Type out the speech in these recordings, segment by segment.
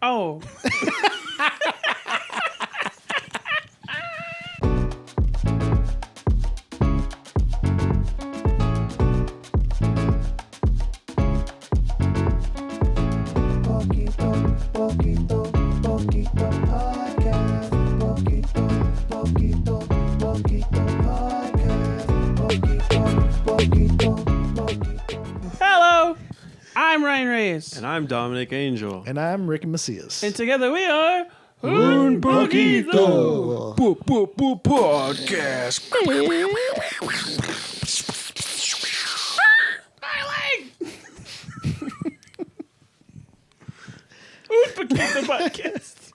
Oh. Poquito Podcast. Poquito Podcast. Hello. I'm Ryan Reyes. And I'm Dominic Angel. And I'm Ricky Macias. And together we are Un Poquito Podcast. Un Poquito Podcast.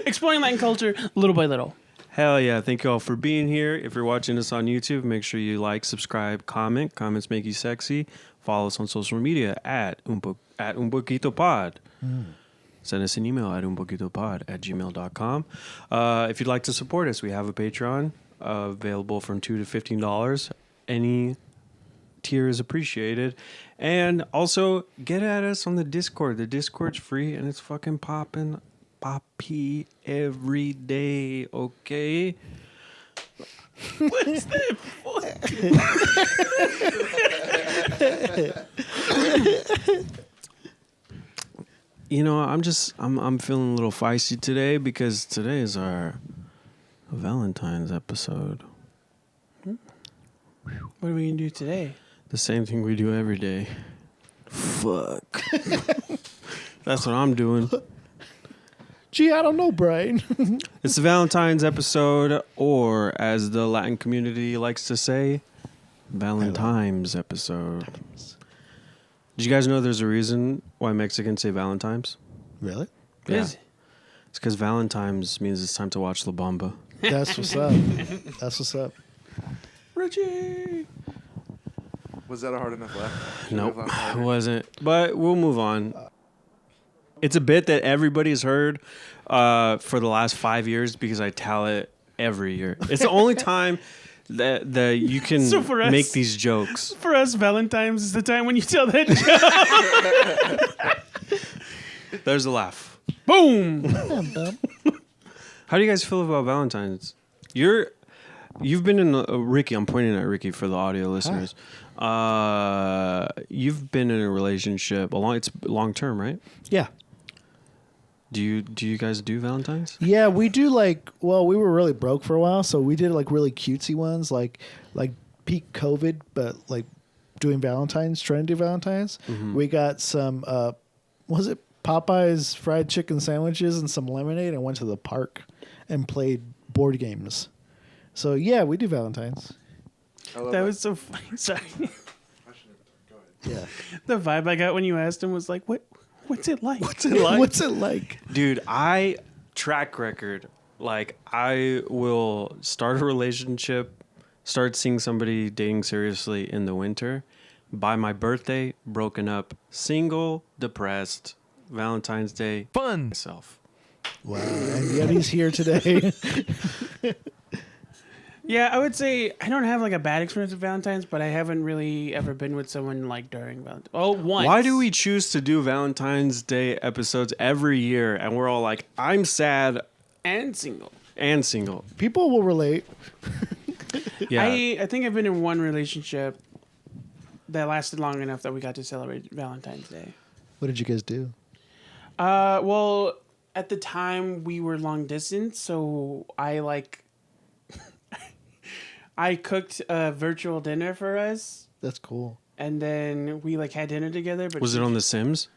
Exploring Latin culture little by little. Hell yeah. Thank you all for being here. If you're watching us on YouTube, make sure you like, subscribe, comment. Comments make you sexy. Follow us on social media at Un Poquito Pod. Send us an email at unpoquitopod@gmail.com. If you'd like to support us, we have a Patreon available from $2 to $15. Any tier is appreciated. And also, get at us on the Discord. The Discord's free, and it's fucking poppy every day, okay? What's that? You know, I'm feeling a little feisty today because today is our Valentine's episode. What are we going to do today? The same thing we do every day. Fuck. That's what I'm doing. Gee, I don't know, Brian. It's the Valentine's episode, or as the Latin community likes to say, Valentine's episode. Did you guys know there's a reason why Mexicans say Valentine's? Really? Yeah. Is- It's because Valentine's means it's time to watch La Bamba. That's what's up. That's what's up. Richie. Was that a hard enough laugh? Nope, it wasn't. But we'll move on. It's a bit that everybody's heard for the last 5 years because I tell it every year. It's the only time that you can So for us- make these jokes. For us, Valentine's is the time when you tell that joke. There's a laugh. Boom. How do you guys feel about Valentine's? You've been in Ricky. I'm pointing at Ricky for the audio listeners. You've been in a relationship it's long term, right? Yeah. Do you guys do Valentine's? Yeah, we do we were really broke for a while, so we did like really cutesy ones, like peak COVID, but like doing Valentine's, trying to do Valentine's. Mm-hmm. We got some, was it Popeyes fried chicken sandwiches and some lemonade and went to the park and played board games. So yeah, we do Valentine's. That was so funny. Sorry. Yeah. The vibe I got when you asked him was like, what's it like? What's it like? What's it like? Dude, track record. Like, I will start a relationship, start seeing somebody dating seriously in the winter. By my birthday, broken up, single, depressed, Valentine's Day, fun. Myself. Wow. And yet he's here today. Yeah, I would say I don't have like a bad experience with Valentine's, but I haven't really ever been with someone like during Valentine's. Oh, once. Why do we choose to do Valentine's Day episodes every year? And we're all like, I'm sad And single. and single. People will relate. Yeah. I think I've been in one relationship that lasted long enough that we got to celebrate Valentine's Day. What did you guys do? Well, at the time we were long distance, so I cooked a virtual dinner for us, That's cool. and then we had dinner together. But Was it on The Sims?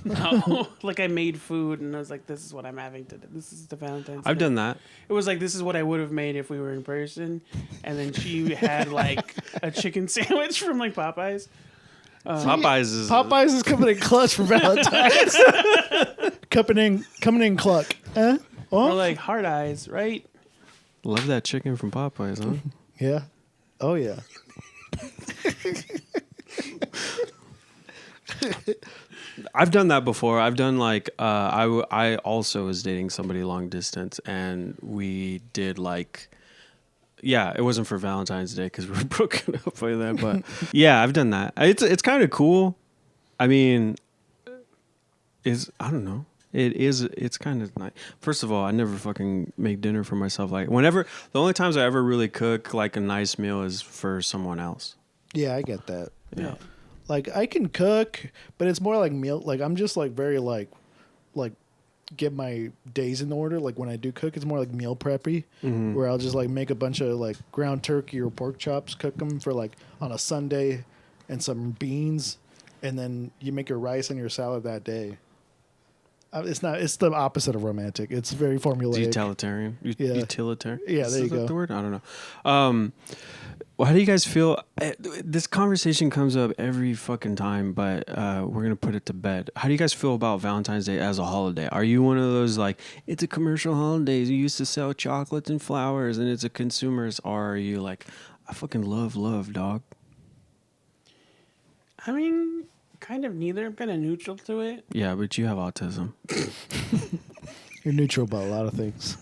No, I made food, and I was like, "This is what I'm having today. This is the Valentine's." I've Day." done that. It was like, this is what I would have made if we were in person, and then she had a chicken sandwich from Popeyes. Popeyes is coming in clutch for Valentine's. coming in cluck. Or Oh, hard eyes, right? Love that chicken from Popeyes, huh? yeah. Oh, yeah. I've done that before. I've done I also was dating somebody long distance, and we did it wasn't for Valentine's Day because we were broken up by then. But yeah, I've done that. It's kind of cool. I mean, I don't know. It's kind of nice. First of all, I never fucking make dinner for myself. Like the only times I ever really cook like a nice meal is for someone else. Yeah, I get that. Yeah. Like I can cook, but it's more like meal. Like I'm just like very like get my days in order. Like when I do cook, it's more like meal preppy, where I'll just like make a bunch of like ground turkey or pork chops, cook them for like on a Sunday, and some beans, and then you make your rice and your salad that day. It's not. It's the opposite of romantic. It's very formulaic. Utilitarian. Yeah. Utilitarian. Yeah, there you Is that go. the word? I don't know. Well, how do you guys feel? This conversation comes up every fucking time, but we're gonna put it to bed. How do you guys feel about Valentine's Day as a holiday? Are you one of those like it's a commercial holiday? You used to sell chocolates and flowers, and it's a consumer's. Or are you like, I fucking love, dog? I mean, kind of neither. I'm kind of neutral to it. Yeah, but you have autism. You're neutral about a lot of things.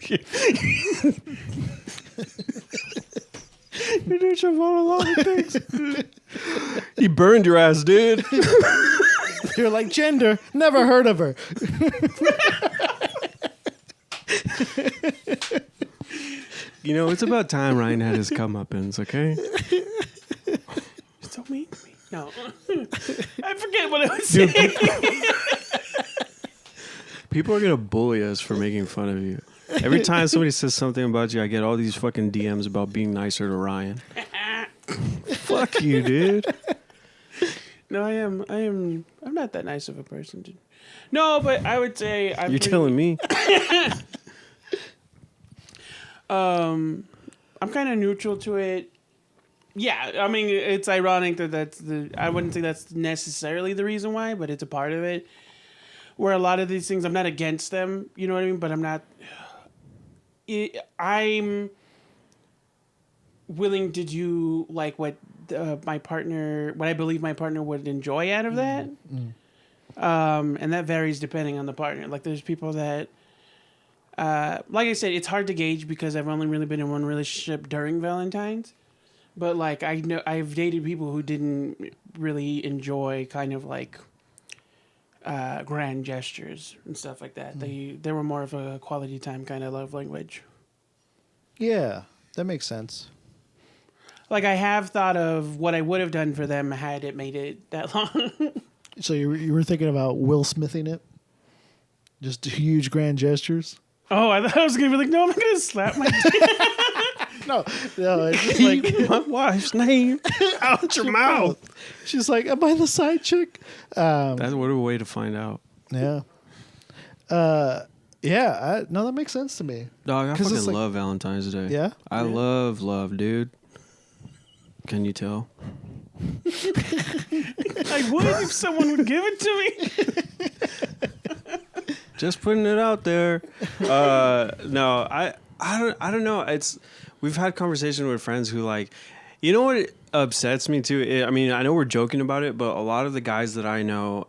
You're neutral about a lot of things. He burned your ass, dude. You're like gender. Never heard of her. You know, it's about time Ryan had his comeuppance, okay? So mean to me. No. I forget what I was saying. People are gonna bully us for making fun of you. Every time somebody says something about you, I get all these fucking DMs about being nicer to Ryan. Fuck you, dude. No, I am. I'm not that nice of a person. Dude. No, but I would say You're telling me. I'm kind of neutral to it. Yeah, I mean, it's ironic that I wouldn't say that's necessarily the reason why, but it's a part of it. Where a lot of these things, I'm not against them, you know what I mean? But I'm not. I'm willing to do like what my partner, what I believe my partner would enjoy out of that. And that varies depending on the partner. Like there's people that, like I said, it's hard to gauge because I've only really been in one relationship during Valentine's. But like I know I've dated people who didn't really enjoy kind of like grand gestures and stuff like that. They were more of a quality time kind of love language. Yeah, that makes sense. Like I have thought of what I would have done for them had it made it that long. So you were thinking about Will Smithing it? Just huge grand gestures? Oh, I thought I was gonna be like, no, I'm not gonna slap my No, it's just like My wife's name out your mouth. she's like, am I the side chick? That's what a way to find out. Yeah. No, that makes sense to me. Dog, I 'Cause fucking it's like- love Valentine's Day. Yeah? I love, dude. Can you tell? I would if someone would give it to me. Just putting it out there. No, I don't know. We've had conversation with friends who like, you know what upsets me too? I mean, I know we're joking about it, but a lot of the guys that I know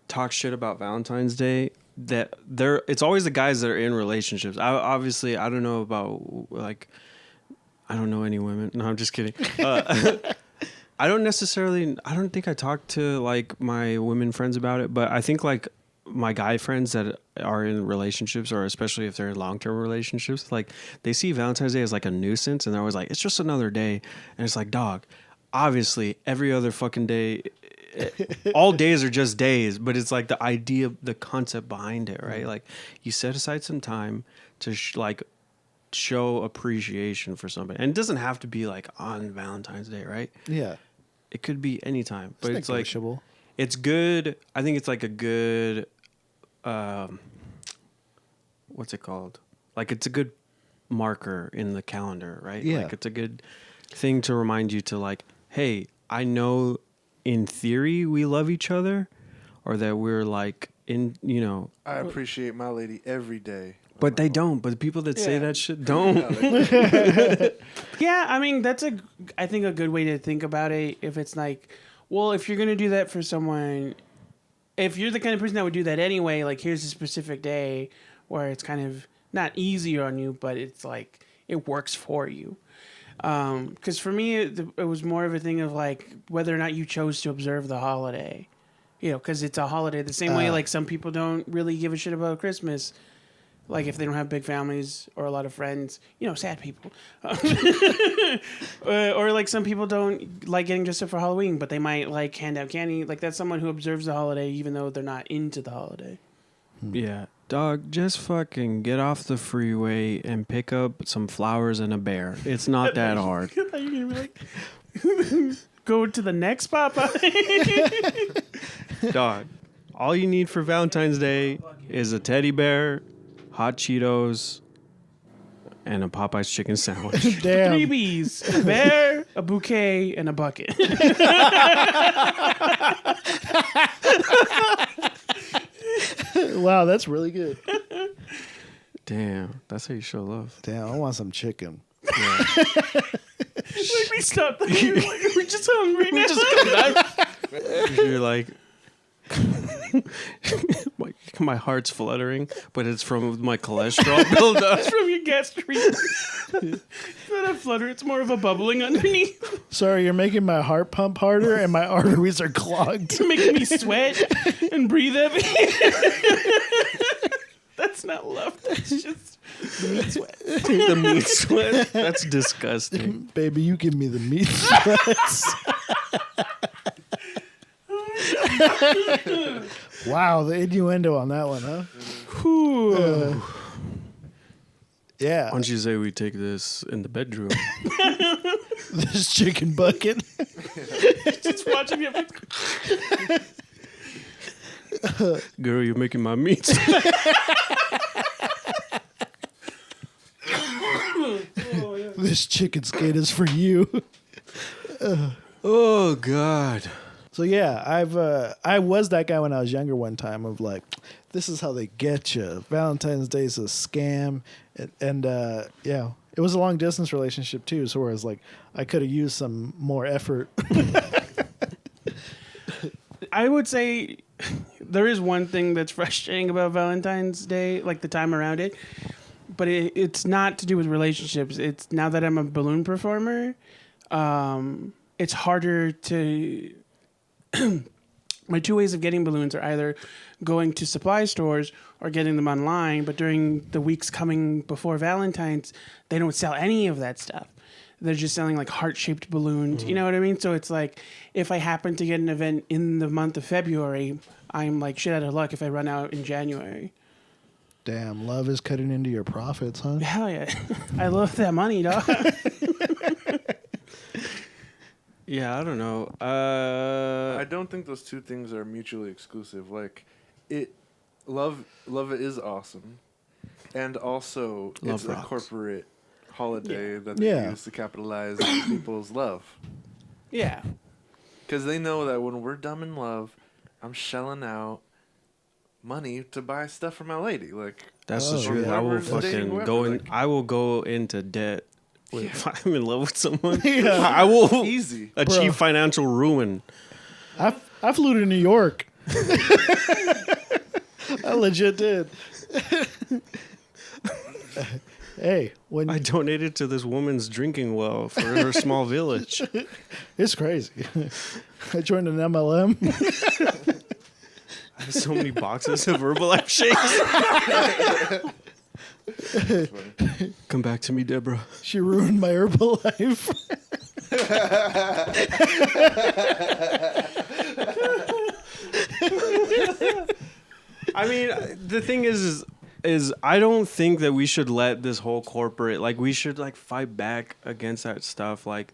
talk shit about Valentine's Day. It's always the guys that are in relationships. I don't know about like, I don't know any women. No, I'm just kidding. I don't think I talked to like my women friends about it, but I think like my guy friends that are in relationships, or especially if they're in long-term relationships, like they see Valentine's Day as like a nuisance, and they're always like, it's just another day. And it's like, dog, obviously every other fucking day, all days are just days, but it's like the idea, the concept behind it, right? Like you set aside some time to show appreciation for somebody, and it doesn't have to be like on Valentine's Day, right? Yeah. It could be anytime, but it's like negotiable. it's good. I think it's like a good, what's it called? Like it's a good marker in the calendar, right? Yeah. Like it's a good thing to remind you to like, hey, I know in theory we love each other, or that we're like in, you know. I appreciate my lady every day. But they don't. But the people that say Yeah. that shit don't. Yeah, I mean that's I think a good way to think about it. If it's like, well, if you're gonna do that for someone, if you're the kind of person that would do that anyway, like here's a specific day where it's kind of not easier on you, but it's like it works for you. Because for me, it was more of a thing of like whether or not you chose to observe the holiday. you know, because it's a holiday. The same way, like, some people don't really give a shit about Christmas. Like, if they don't have big families or a lot of friends, you know, sad people. Or, like, some people don't like getting dressed up for Halloween, but they might, like, hand out candy. Like, that's someone who observes the holiday even though they're not into the holiday. Yeah. Dog, just fucking get off the freeway and pick up some flowers and a bear. It's not that hard. I thought you were going to be like, go to the next Popeye. Dog, all you need for Valentine's Day is a teddy bear, hot Cheetos, and a Popeye's chicken sandwich. Damn. 3 Bs. A bear, a bouquet, and a bucket. Wow, that's really good. Damn, that's how you show love. Damn, I want some chicken. Like, we stopped. Like, we're just hungry now. You're like, my heart's fluttering, but it's from my cholesterol buildup. It's from your gastric. It's not a flutter. It's more of a bubbling underneath. Sorry, you're making my heart pump harder and my arteries are clogged. It's making me sweat and breathe heavy. That's not love. That's just the meat sweat. The meat sweat? That's disgusting. Baby, you give me the meat sweats. Wow, the innuendo on that one, huh? Yeah. Why don't you say we take this in the bedroom? This chicken bucket. Just watching you. Girl, you're making my meat. This chicken skate is for you. Oh, God. So yeah, I was that guy when I was younger one time of like, this is how they get you. Valentine's Day is a scam. And yeah, it was a long distance relationship too. So whereas like I could have used some more effort. I would say there is one thing that's frustrating about Valentine's Day, like the time around it, but it's not to do with relationships. It's now that I'm a balloon performer, it's harder to. My 2 ways of getting balloons are either going to supply stores or getting them online. But during the weeks coming before Valentine's, they don't sell any of that stuff. They're just selling like heart-shaped balloons. You know what I mean? So it's like if I happen to get an event in the month of February, I'm like shit out of luck if I run out in January. Damn, love is cutting into your profits, huh? Hell yeah. I love that money, dog. Yeah, I don't know. I don't think those two things are mutually exclusive. Like, love is awesome, and also Love it's rocks. a corporate holiday that they Yeah. use to capitalize on people's love. Yeah. Because they know that when we're dumb in love, I'm shelling out money to buy stuff for my lady. Like, That's Oh, the truth. yeah. I will Whoever's dating fucking whoever, go in. like- I will go into debt if I'm in love with someone. Yeah. I will easy. achieve Bro. financial ruin. I flew to New York. I legit did. Hey, when I donated to this woman's drinking well for her small village. it's crazy. I joined an MLM. I have so many boxes of Herbalife shakes. Come back to me, Deborah. She ruined my Herbalife. I mean, the thing is I don't think that we should let this whole corporate, like, we should, like, fight back against that stuff. Like,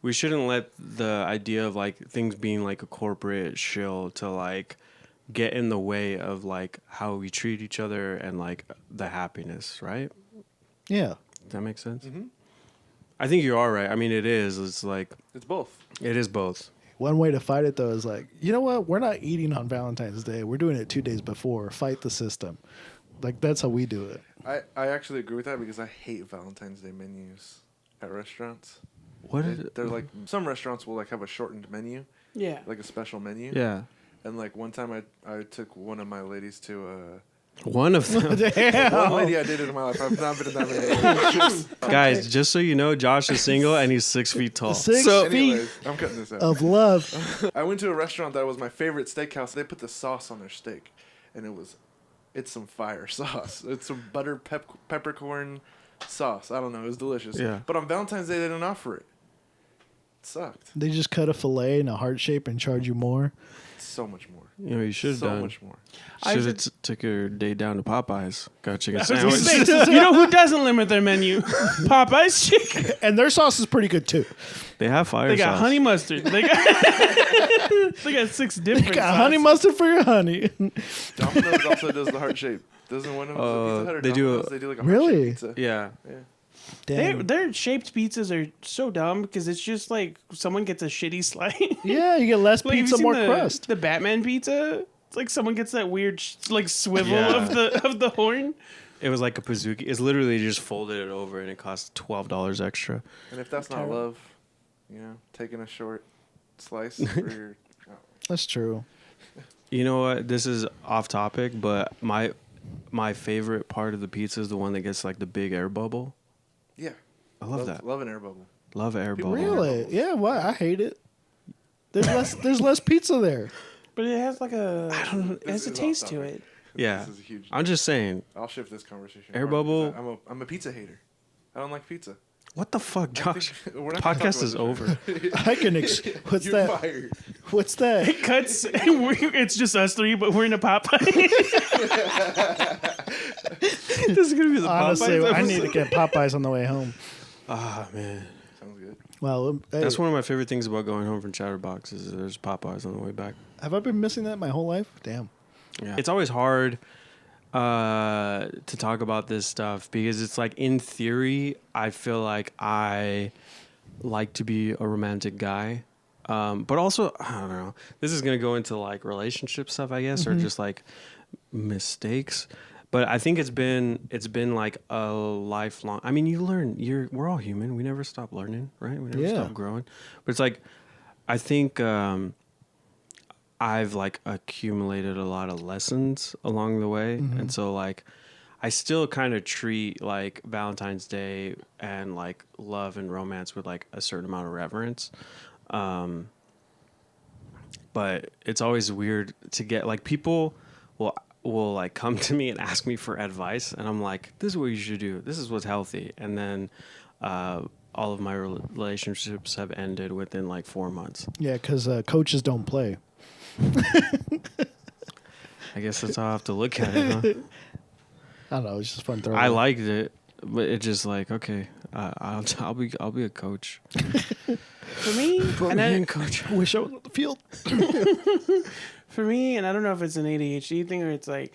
we shouldn't let the idea of, like, things being, like, a corporate shill to, like, get in the way of, like, how we treat each other and, like, the happiness, right? Yeah. Does that make sense? Mm-hmm. I think you are right. I mean, it is. It's, like, It's both. it is both. One way to fight it though is like, you know what? We're not eating on Valentine's Day. We're doing it 2 days before. Fight the system. Like that's how we do it. I actually agree with that because I hate Valentine's Day menus at restaurants. What is They're like, some restaurants will like have a shortened menu, Yeah. like a special menu. Yeah. And like one time I took one of my ladies to One of them. One lady I dated in my life. I've not been in that many relationships. Guys, just so you know, Josh is single and he's 6 feet tall. 6 feet Anyways, I'm cutting this out. of love. I went to a restaurant that was my favorite steakhouse. They put the sauce on their steak, and it's some fire sauce. It's some butter peppercorn sauce. I don't know. It was delicious. Yeah. But on Valentine's Day, they didn't offer it. It sucked. They just cut a fillet in a heart shape and charge you more. So much more. You know, you should have So done. much more. Should have took your date down to Popeyes. Got a chicken I was gonna sandwich. say, you know who doesn't limit their menu? Popeyes chicken. And their sauce is pretty good too. They have fire They got sauce. honey mustard. They got 6 different. Got honey sauces. mustard for your honey. Domino's also does the heart shape. Doesn't one of them? Pizza Hut or they do Domino's, they do like a heart Really? shaped pizza. Yeah. Yeah. Damn. Their shaped pizzas are so dumb because it's just like someone gets a shitty slice. Yeah, you get less Like, have you pizza, seen more the, crust. The Batman pizza. It's like someone gets that weird like swivel Yeah. of the horn. It was like a pizookie. It's literally just folded it over and it cost $12 extra. And if that's not Terrible. love, taking a short slice for your. Oh. That's true. You know what? This is off topic, but my favorite part of the pizza is the one that gets like the big air bubble. Yeah. I love that. Love an air bubble. Love air People bubble. Really? Yeah. Why? I hate it. There's less pizza there. But it has like a it has a is taste off to topic. it. Yeah. This is a huge. I'm just saying. I'll shift this conversation. Air forward bubble- because I'm a pizza hater. I don't like pizza. What the fuck, Josh? We're not gonna talk Podcast about is this over. I can. What's You're that? fired. What's that? It cuts. It's just us three, but we're in a Popeye. This is gonna be the Honestly, Popeyes I need to episode. get Popeyes on the way home. Ah, man. Sounds good. Well, hey, That's one of my favorite things about going home from Chatterbox is there's Popeyes on the way back. have I been missing that my whole life? Damn. Yeah. It's always hard to talk about this stuff because it's like in theory, I feel like I like to be a romantic guy. But also, I don't know. This is going to go into like relationship stuff, I guess, or just like mistakes. But I think it's been like a lifelong. I mean, you learn. We're all human. We never stop learning, right? We never Yeah. stop growing. But it's like, I think I've like accumulated a lot of lessons along the way, and so like, I still kind of treat like Valentine's Day and like love and romance with like a certain amount of reverence. But it's always weird to get like people will like come to me and ask me for advice, and I'm like, this is what you should do, this is what's healthy, and then all of my relationships have ended within like 4 months. Yeah, because coaches don't play. I guess that's how I have to look at it, huh? I don't know. It's just fun. I liked it, but it just like, okay, I'll be a coach. For me, and I, coach. I wish I was on the field. for me, and I don't know if it's an ADHD thing or it's like,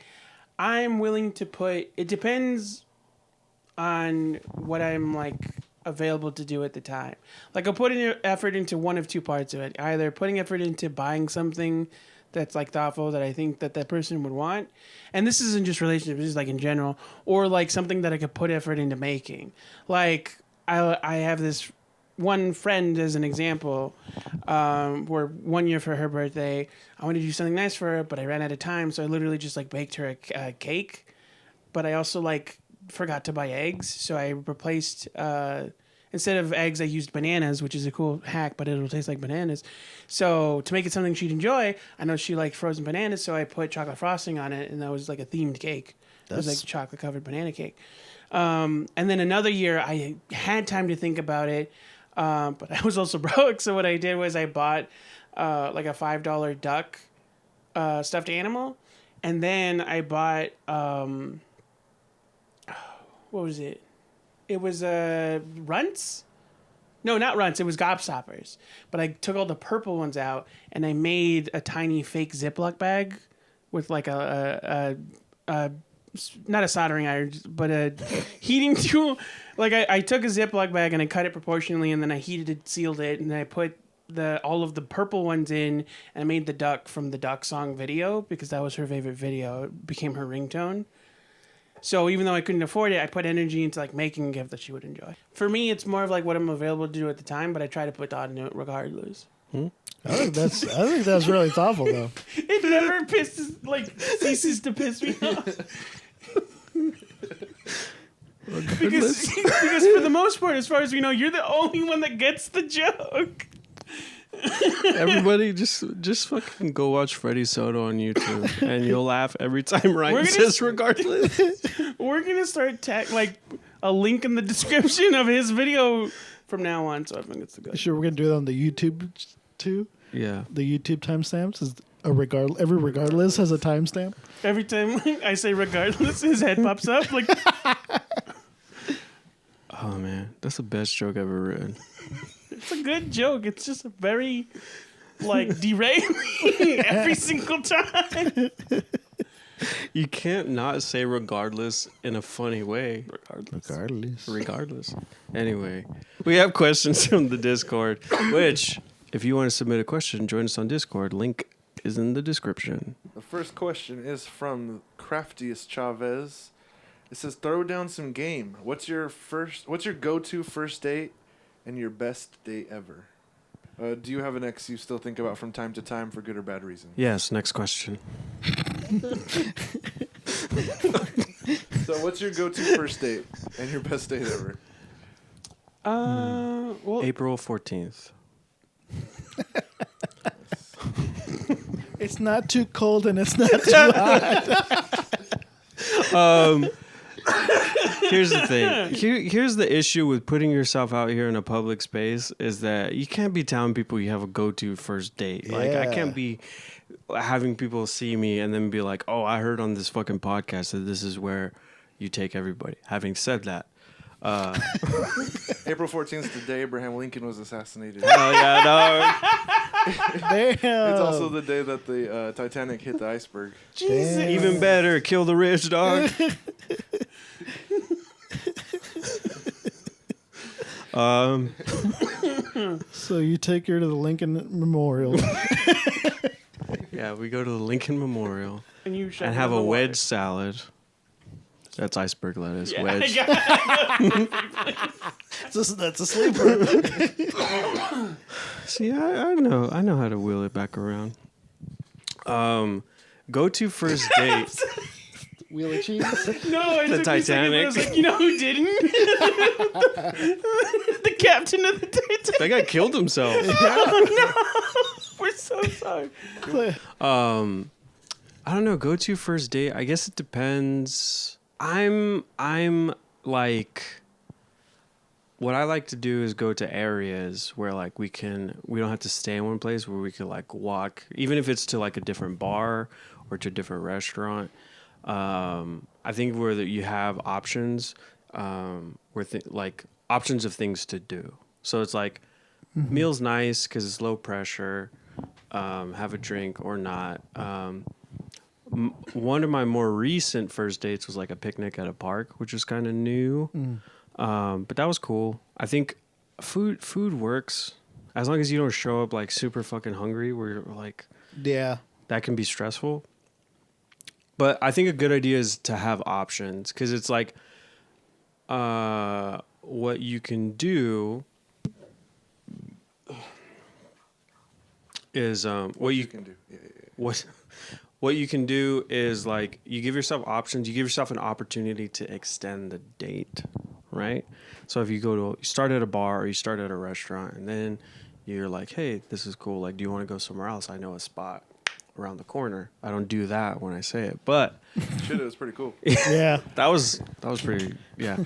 I'm willing to put. It depends on what I'm like available to do at the time. Like I'll put in effort into one of two parts of it. Either putting effort into buying something that's like thoughtful that I think that person would want, and this isn't just relationships, this is like in general, or like something that I could put effort into making. Like I have this one friend as an example, where 1 year for her birthday, I wanted to do something nice for her, but I ran out of time, so I literally just like baked her a cake. But I also like forgot to buy eggs, so I replaced instead of eggs, I used bananas, which is a cool hack, but it'll taste like bananas. So to make it something she'd enjoy, I know she liked frozen bananas, so I put chocolate frosting on it, and that was like a themed cake. It was like chocolate covered banana cake. And then another year, I had time to think about it, but I was also broke. So what I did was I bought like a $5 duck stuffed animal, and then I bought what was it? It was runts. No, not runts. It was gobstoppers. But I took all the purple ones out, and I made a tiny fake Ziploc bag with like a not a soldering iron, but a heating tool. Like I took a Ziploc bag and I cut it proportionally, and then I heated it, sealed it, and then I put all of the purple ones in, and I made the duck from the duck song video because that was her favorite video. It became her ringtone. So even though I couldn't afford it, I put energy into like making a gift that she would enjoy. For me, it's more of like what I'm available to do at the time, but I try to put thought into it regardless. I think that's really thoughtful though. It never ceases to piss me off. because for the most part, as far as we know, you're the only one that gets the joke. Everybody just fucking go watch Freddie Soto on YouTube and you'll laugh every time Ryan says regardless. We're gonna start a link in the description of his video from now on, so I think it's the good. Sure, we're gonna do that on the YouTube too. Yeah. The YouTube timestamps is every regardless has a timestamp. Every time I say regardless, his head pops up like. Oh man, that's the best joke I've ever written. It's a good joke. It's just a very derailing every single time. You can't not say regardless in a funny way. Regardless. Anyway, we have questions from the Discord, which, if you want to submit a question, join us on Discord. Link is in the description. The first question is from Craftiest Chavez. It says, throw down some game. What's your go-to first date and your best date ever? Do you have an ex you still think about from time to time for good or bad reason? Yes, next question. So what's your go-to first date and your best date ever? April 14th. It's not too cold and it's not too hot. Here's the thing. Here's the issue with putting yourself out here in a public space is that you can't be telling people you have a go-to first date. Like, I can't be having people see me and then be like, oh, I heard on this fucking podcast that this is where you take everybody. Having said that, April 14th is the day Abraham Lincoln was assassinated. oh yeah, no. Damn. It's also the day that the Titanic hit the iceberg. Jesus. Even better, kill the rich, dog. So you take her to the Lincoln Memorial. Yeah, we go to the Lincoln Memorial And you and have a wedge salad. That's iceberg lettuce. Yeah, Wedge. That's a sleeper. See, I know how to wheel it back around. Go to first date. Wheel of cheese. No, I The took me a second, but I Titanic. was like, you know who didn't? The captain of the Titanic. That guy killed himself. We're so sorry. I don't know. Go to first date. I guess it depends. I'm like, what I like to do is go to areas where like we don't have to stay in one place, where we could like walk, even if it's to like a different bar or to a different restaurant. I think where you have options, like options of things to do. So it's like meal's nice because it's low pressure. Have a drink or not. One of my more recent first dates was like a picnic at a park, which was kind of new. But that was cool. I think food works as long as you don't show up like super fucking hungry where you're like, Yeah. that can be stressful. But I think a good idea is to have options because it's like what you can do is what you can do. Yeah. What you can do is like you give yourself options. You give yourself an opportunity to extend the date, right? So if you start at a bar or you start at a restaurant and then you're like, hey, this is cool. Like, do you want to go somewhere else? I know a spot around the corner. I don't do that when I say it, but Shit, it was pretty cool. Yeah. that was pretty. Yeah,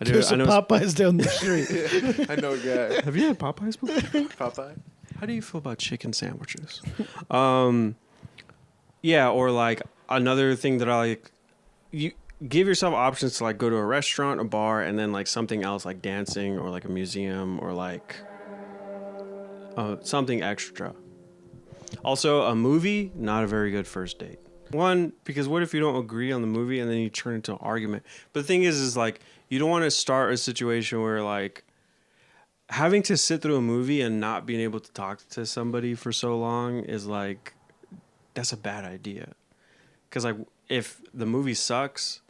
I do. There's I some know. Popeyes down the street. Yeah, I know a guy. Have you had Popeyes before? Popeye. How do you feel about chicken sandwiches? Yeah, or like another thing that I like, you give yourself options to like go to a restaurant, a bar, and then like something else like dancing or like a museum or like something extra. Also, a movie, not a very good first date. One, because what if you don't agree on the movie and then you turn into an argument? But the thing is like you don't want to start a situation where like having to sit through a movie and not being able to talk to somebody for so long is like, that's a bad idea. Because like if the movie sucks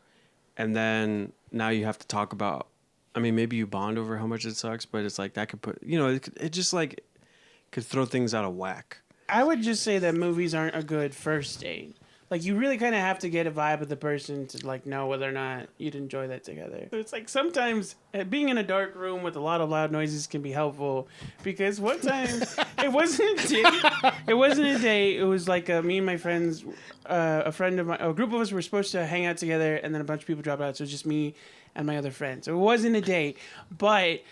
and then now you have to talk about, I mean, maybe you bond over how much it sucks, but it's like that could put, it just like could throw things out of whack. I would just say that movies aren't a good first date. Like, you really kind of have to get a vibe of the person to, like, know whether or not you'd enjoy that together. So it's like sometimes being in a dark room with a lot of loud noises can be helpful, because one time it wasn't a date. It wasn't a date. It was like me and my friends, a group of us were supposed to hang out together, and then a bunch of people dropped out. So it was just me and my other friend. So it wasn't a date, but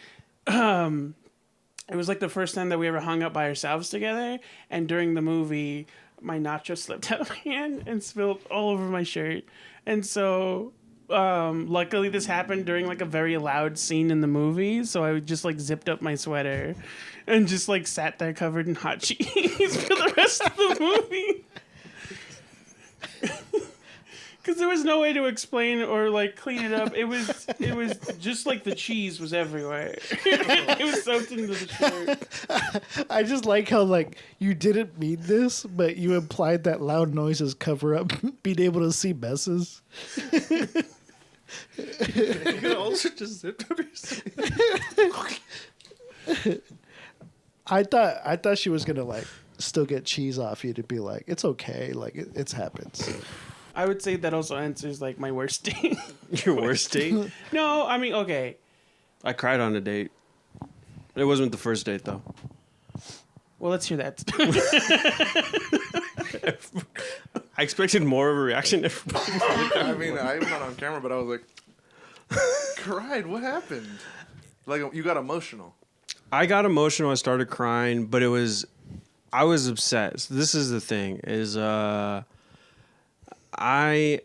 it was like the first time that we ever hung out by ourselves together. And during the movie, my nacho slipped out of my hand and spilled all over my shirt. And so luckily this happened during like a very loud scene in the movie. So I just like zipped up my sweater and just like sat there covered in hot cheese for the rest of the movie. Because there was no way to explain or like clean it up. It was just like the cheese was everywhere. It was soaked into the shirt. I just like how like you didn't mean this, but you implied that loud noises cover up being able to see messes. You could also just zip up your I thought she was gonna like still get cheese off you to be like, it's okay, like it happens. I would say that also answers like my worst date. Your worst date? No, I mean, okay. I cried on a date. It wasn't the first date though. Well, let's hear that. I expected more of a reaction. I mean, I'm not on camera, but I was like, cried. What happened? Like, you got emotional. I got emotional. I started crying, but I was upset. So this is the thing: is I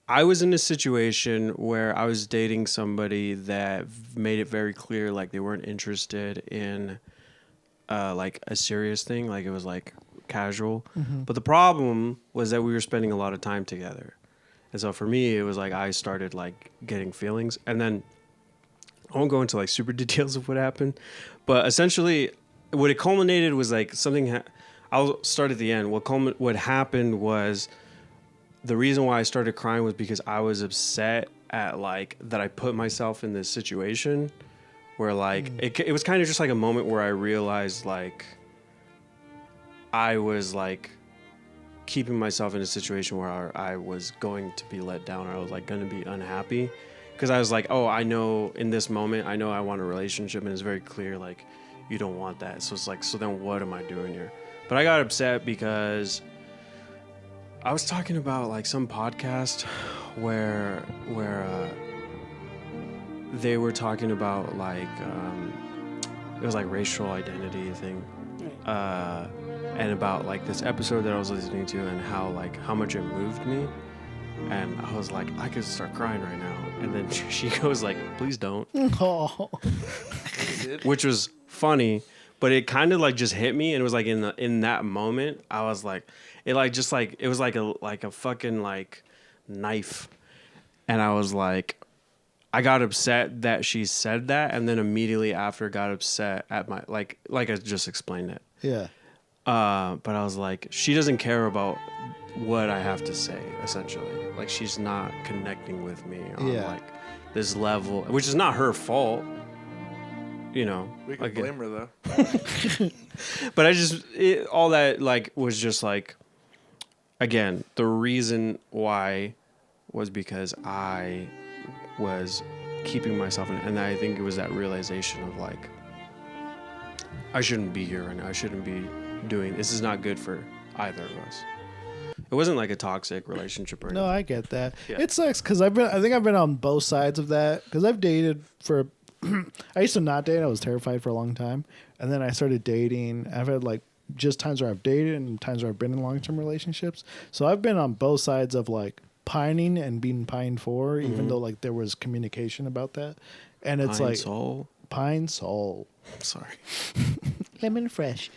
was in a situation where I was dating somebody that made it very clear like they weren't interested in like a serious thing, like it was like casual. Mm-hmm. But the problem was that we were spending a lot of time together. And so for me, it was like I started like getting feelings, and then I won't go into like super details of what happened, but essentially what it culminated was like something I'll start at the end. What happened was, the reason why I started crying was because I was upset at like that I put myself in this situation where like it was kind of just like a moment where I realized like I was like keeping myself in a situation where I was going to be let down, or I was like going to be unhappy, because I was like, oh, I know in this moment I know I want a relationship, and it's very clear like you don't want that. So it's like, so then what am I doing here? But I got upset because I was talking about like some podcast where they were talking about like it was like racial identity thing, and about like this episode that I was listening to and how much it moved me, and I was like, I could start crying right now, and then she goes like, please don't. Oh. Which was funny, but it kind of like just hit me, and it was like in that moment I was like, it like just like it was like a fucking like knife, and I was like, I got upset that she said that, and then immediately after got upset at my like I just explained it. Yeah. But I was like, she doesn't care about what I have to say, essentially. Like, she's not connecting with me on like this level, which is not her fault. You know, We can like, blame her though. but I just all that like was just like, again, the reason why was because I was keeping myself in, and I think it was that realization of like, I shouldn't be here right now. I shouldn't be doing this. Is not good for either of us. It wasn't like a toxic relationship or anything. No, I get that. Yeah. It sucks because I think I've been on both sides of that, because I've dated for. I used to not date. I was terrified for a long time, and then I started dating. I've had like just times where I've dated and times where I've been in long-term relationships. So I've been on both sides of like pining and being pined for, even though like there was communication about that. And it's Pine like Sol. pine soul, Sorry. lemon fresh.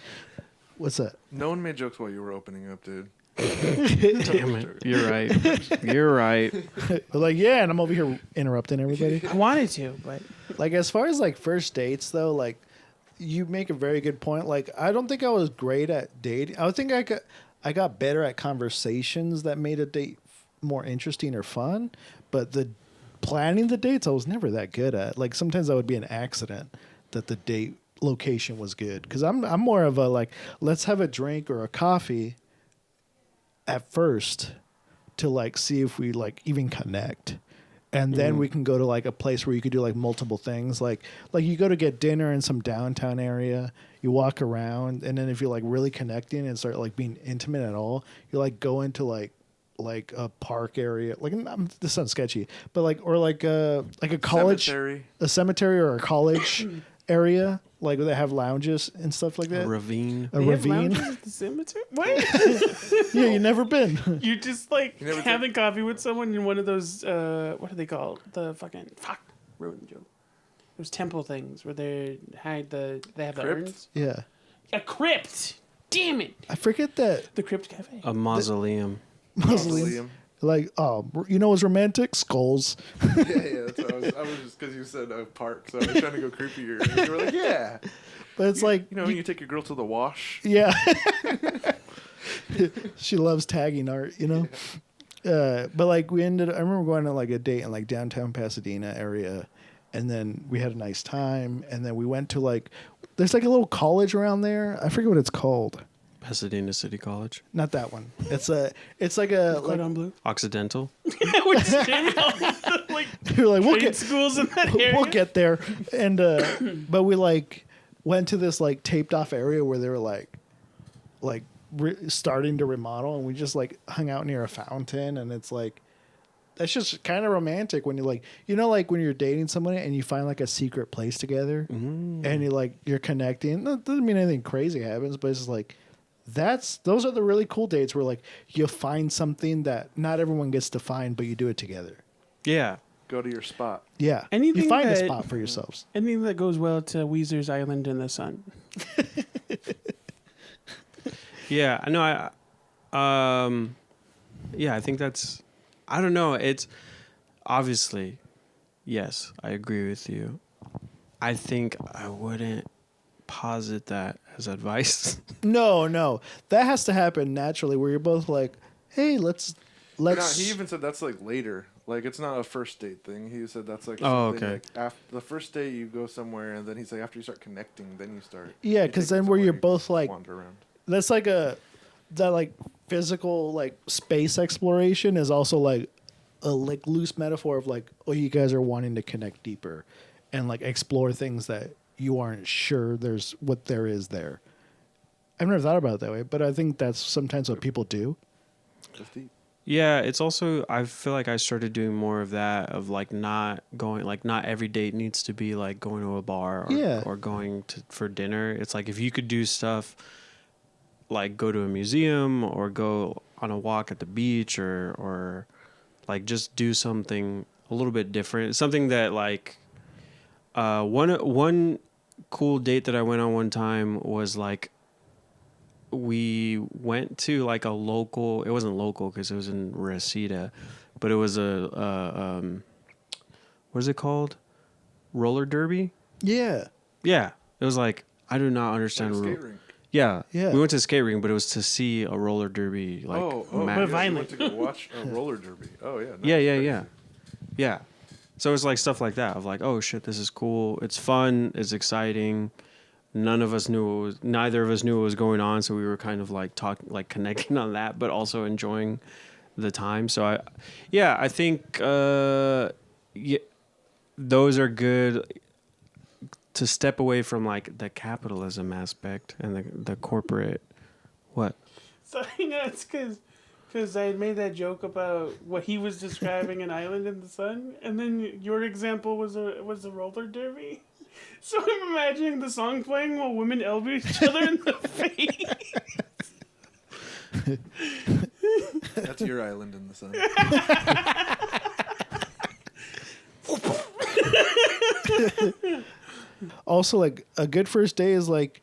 What's that? No one made jokes while you were opening up, dude. Damn it. You're right. You're right. But like, yeah, and I'm over here interrupting everybody. I wanted to, but Like, as far as like first dates though, like you make a very good point. Like, I don't think I was great at dating. I think I got better at conversations that made a date more interesting or fun, but planning the dates I was never that good at. Like, sometimes that would be an accident that the date location was good because I'm more of a like let's have a drink or a coffee at first to like see if we like even connect. And then we can go to like a place where you could do like multiple things. Like you go to get dinner in some downtown area, you walk around, and then if you're like really connecting and start like being intimate at all, you like go into like a park area. Like this sounds sketchy, but like a college, a cemetery or a college area, like where they have lounges and stuff like that. A ravine. They have lounges at the cemetery? What? Yeah, you never been. You're just like never having coffee with someone in one of those, what are they called? The fucking, ruined the joke. Those temple things where they have the Crypt? urns. Yeah, A crypt. Damn it. I forget that The Crypt Cafe. A mausoleum. Muslim. Like, oh, you know what's romantic? Skulls. Yeah, that's what I was just because you said a park, so I was trying to go creepier. And you were like, yeah. But it's like, You know, when you take your girl to the wash. yeah. She loves tagging art, you know? But like I remember going on like a date in like downtown Pasadena area, and then we had a nice time, and then we went to like, there's like a little college around there. I forget what it's called. Pasadena City College. Not that one. It's like Cordon Bleu. Occidental. Which is like you're like, we'll trade get, schools in that area. we'll get there. And, but we like went to this like taped off area where they were like starting to remodel, and we just like hung out near a fountain, and it's like, that's just kind of romantic when you're like, you know, like when you're dating somebody and you find like a secret place together and you're connecting. That doesn't mean anything crazy happens, but it's just like, those are the really cool dates where like you find something that not everyone gets to find, but you do it together. Yeah. Go to your spot. Yeah. Anything you find a that- spot for yourselves. Anything that goes well to Weezer's Island in the Sun. Yeah, I know. I think that's. I don't know. It's obviously, yes, I agree with you. I think I wouldn't posit that as advice. No. That has to happen naturally where you're both like, hey, let's. He even said that's like later. Like it's not a first date thing. He said that's like Oh, something okay. like after the first date you go somewhere, and then he's like after you start connecting, then you start. Yeah, you because take it then where somewhere you're you both like, wander around. that's like that like physical like space exploration is also like a like loose metaphor of like, oh, you guys are wanting to connect deeper and like explore things that you aren't sure what there is there. I've never thought about it that way, but I think that's sometimes what people do. Just deep. Yeah, it's also, I feel like I started doing more of that, of like not going, like not every date needs to be like going to a bar or going for dinner. It's like if you could do stuff like go to a museum or go on a walk at the beach or like just do something a little bit different. Something that like one cool date that I went on one time was like we went to like a local, it wasn't local because it was in Reseda, but it was what is it called? Roller derby? Yeah. Yeah. It was like, I do not understand. Like a skate rink. Yeah. Yeah. We went to a skate ring, but it was to see a roller derby. Like, But you violent. went to go watch a roller derby. Oh yeah. Yeah. Yeah. So it's like stuff like that of like, oh shit, this is cool. It's fun. It's exciting. Neither of us knew what was going on. So we were kind of like connecting on that, but also enjoying the time. So I think, those are good to step away from like the capitalism aspect and the corporate, what? So it's because I had made that joke about what he was describing an island in the sun, and then your example was a roller derby. So I'm imagining the song playing while women elbow each other in the face. That's your island in the sun. Also, like a good first day is like,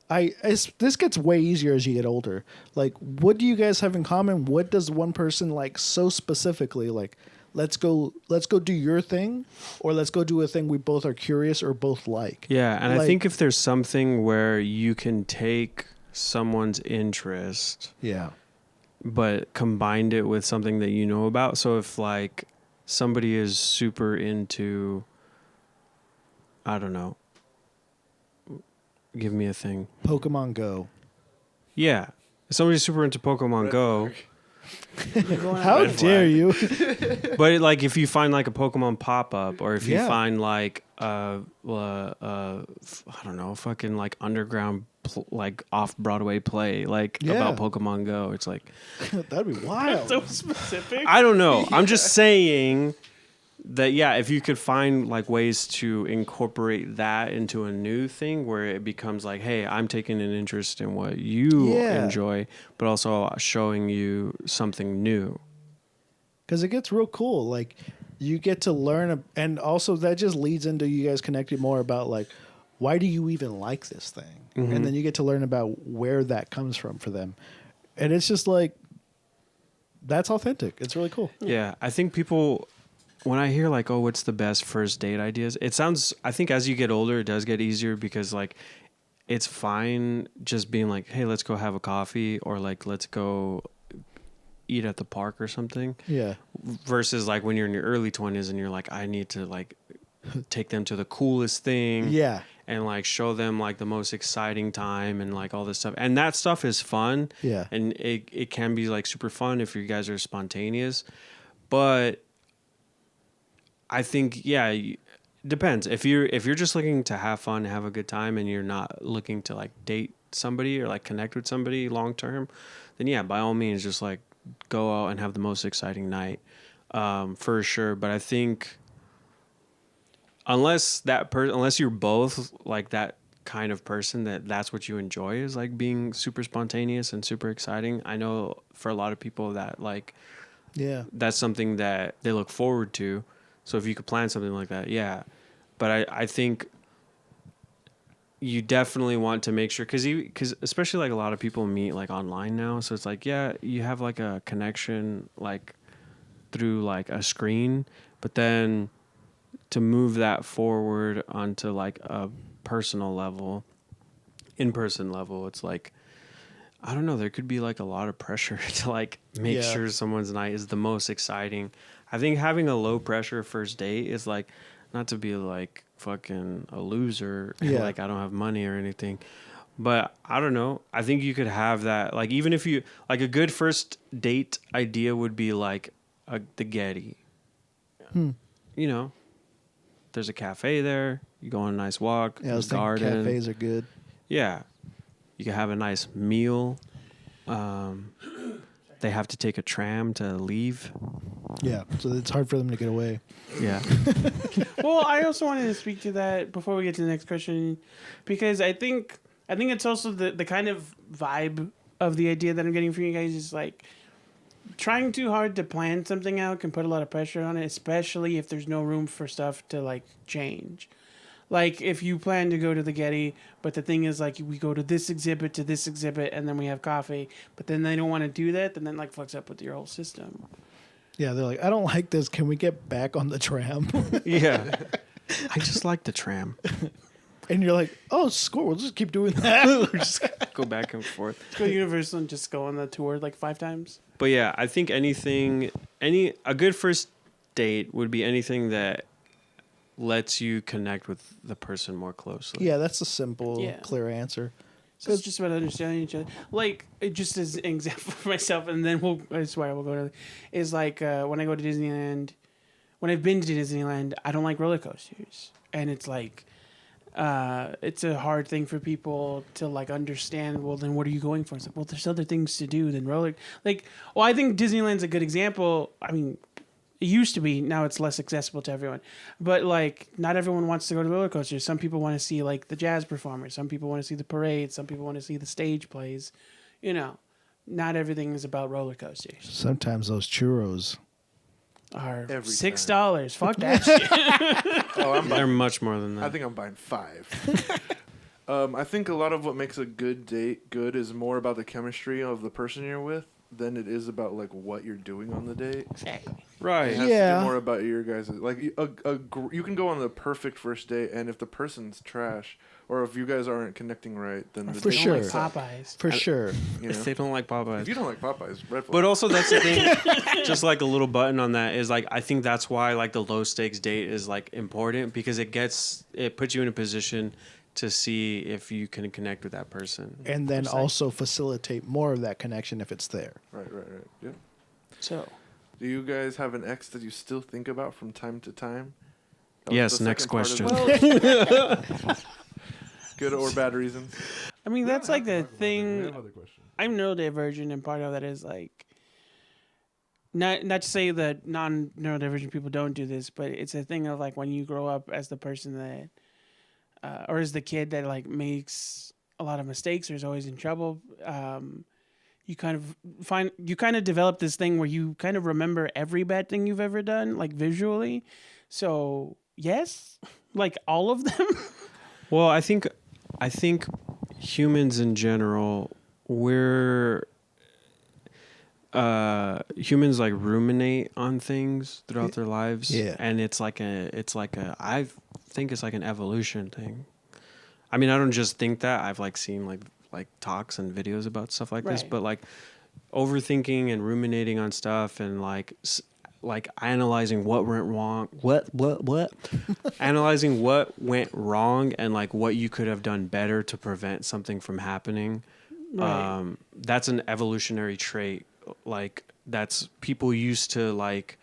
this gets way easier as you get older. Like, what do you guys have in common? What does one person like so specifically? Like, let's go do your thing, or let's go do a thing we both are curious or both like. Yeah, and Like- I think if there's something where you can take someone's interest, Yeah. but combined it with something that you know about. So if like somebody is super into, I don't know, Give me a thing. Pokemon Go. Yeah. If somebody's super into Pokemon Red Go, flag. How Red dare you? but like if you find like a Pokemon pop up, or if you Yeah. find like I don't know, fucking like underground like off Broadway play like Yeah. about Pokemon Go, it's like That'd be wild. So specific. I don't know. I'm just saying that if you could find like ways to incorporate that into a new thing where it becomes like, hey, I'm taking an interest in what you Yeah. enjoy, but also showing you something new. Because it gets real cool. Like, you get to learn, and also that just leads into you guys connecting more about like, why do you even like this thing? Mm-hmm. And then you get to learn about where that comes from for them. And it's just like, that's authentic. It's really cool. Yeah, I think people, when I hear like, oh, what's the best first date ideas? It sounds, I think as you get older, it does get easier because like, it's fine just being like, hey, let's go have a coffee, or like, let's go eat at the park or something. Yeah. Versus like when you're in your early 20s and you're like, I need to like take them to the coolest thing. Yeah. And like show them like the most exciting time and like all this stuff. And that stuff is fun. Yeah. And it can be like super fun if you guys are spontaneous. But I think, depends. If you're just looking to have fun, have a good time, and you're not looking to like date somebody or like connect with somebody long term, then by all means, just like go out and have the most exciting night, for sure. But I think unless you're both like that kind of person that's what you enjoy, is like being super spontaneous and super exciting. I know for a lot of people that like, Yeah. that's something that they look forward to. So if you could plan something like that, yeah. But I think you definitely want to make sure, because especially like a lot of people meet like online now. So it's like, you have like a connection like through like a screen, but then to move that forward onto like a personal level, in-person level, it's like, I don't know, there could be like a lot of pressure to like make sure someone's night is the most exciting. I think having a low pressure first date is like, not to be like fucking a loser, like I don't have money or anything, but I don't know. I think you could have that, like, even if you like a good first date idea would be like the Getty. You know, there's a cafe there. You go on a nice walk. Yeah, I was thinking garden. cafes are good. Yeah, you can have a nice meal. They have to take a tram to leave. Yeah, so it's hard for them to get away. Yeah. Well, I also wanted to speak to that before we get to the next question, because I think it's also the kind of vibe of the idea that I'm getting from you guys is like, trying too hard to plan something out can put a lot of pressure on it, especially if there's no room for stuff to like change. Like if you plan to go to the Getty, but the thing is like we go to this exhibit and then we have coffee, but then they don't want to do that, then that like fucks up with your whole system. Yeah, they're like, I don't like this. Can we get back on the tram? Yeah. I just like the tram. And you're like, oh, score. We'll just keep doing that. We'll just go back and forth. Go to Universal and just go on the tour like 5 times. But yeah, I think a good first date would be anything that lets you connect with the person more closely. Yeah, that's a simple, Yeah. clear answer. So it's just about understanding each other. Like, just as an example for myself, and then I swear we'll go to, is like when I go to Disneyland, when I've been to Disneyland, I don't like roller coasters. And it's like, it's a hard thing for people to like understand. Well, then what are you going for? It's like, well, there's other things to do than roller. Like, well, I think Disneyland's a good example. I mean, it used to be. Now it's less accessible to everyone. But like, not everyone wants to go to roller coasters. Some people want to see like the jazz performers. Some people want to see the parades. Some people want to see the stage plays. You know, not everything is about roller coasters. Sometimes those churros. Are Every $6. Fuck that shit. Oh, I'm They're buying, much more than that. I think I'm buying 5. I think a lot of what makes a good date good is more about the chemistry of the person you're with than it is about like what you're doing on the date. Exactly. It Right. has Yeah. to be more about your guys. Like you can go on the perfect first date, and if the person's trash, or if you guys aren't connecting right, then the For date sure. Like might suck, Popeyes. For sure. you If know? they don't like Popeyes. If you don't like Popeyes, red flag. But also that's the thing, just like a little button on that is like, I think that's why like the low stakes date is like important, because it puts you in a position to see if you can connect with that person. And then Precisely. also facilitate more of that connection if it's there. Right. Yep. So, Do you guys have an ex that you still think about from time to time? That was Yes, the next second part of question. the- Good or bad reasons? I mean, that's like the We thing. have other questions. I'm neurodivergent, and part of that is like not to say that non-neurodivergent people don't do this, but it's a thing of like when you grow up as the person that or as the kid that like makes a lot of mistakes or is always in trouble. You kind of develop this thing where you kind of remember every bad thing you've ever done, like visually. So yes, like all of them. Well, I think humans in general, humans like ruminate on things throughout their lives. Yeah. And I think it's like an evolution thing. I mean, I don't just think that. I've like seen like talks and videos about stuff like this, Right. but like overthinking and ruminating on stuff and like analyzing what went wrong, analyzing what went wrong and like what you could have done better to prevent something from happening. Right. That's an evolutionary trait. Like that's people used to like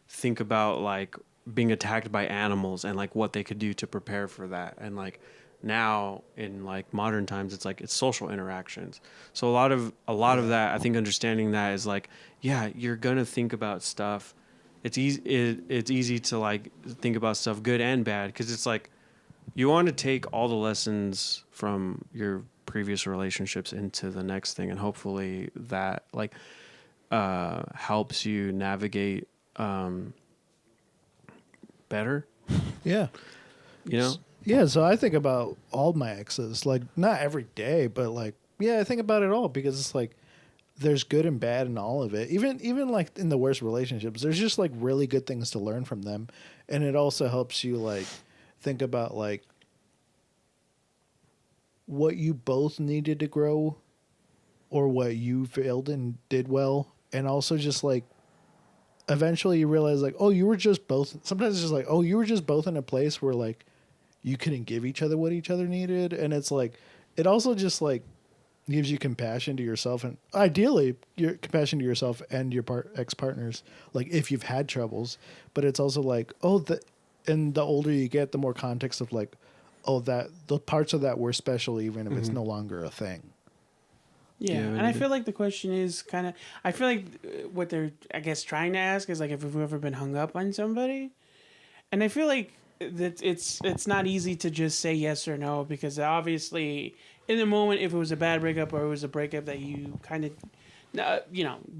think about like being attacked by animals and like what they could do to prepare for that. And like now in like modern times, it's like it's social interactions. So a lot of that, I think understanding that is like, yeah, you're going to think about stuff. It's easy to like think about stuff good and bad. 'Cause it's like, you want to take all the lessons from your previous relationships into the next thing. And hopefully that like, helps you navigate, better, Yeah. you know? Yeah, so I think about all my exes, like not every day, but like yeah, I think about it all because it's like there's good and bad in all of it. Even like in the worst relationships, there's just like really good things to learn from them, and it also helps you like think about like what you both needed to grow or what you failed and did well, and also just like eventually you realize like, oh, you were just both sometimes it's just like, oh, you were just both in a place where like you couldn't give each other what each other needed. And it's like, it also just like gives you compassion to yourself and ideally your compassion to yourself and your ex-partners. Like if you've had troubles, but it's also like, and the older you get, the more context of like, oh, that the parts of that were special, even if it's no longer a thing. Yeah, Yeah, and I feel like the question is kind of. I feel like what they're, I guess, trying to ask is like if we've ever been hung up on somebody, and I feel like that it's not easy to just say yes or no because obviously in the moment if it was a bad breakup or it was a breakup that you kind of,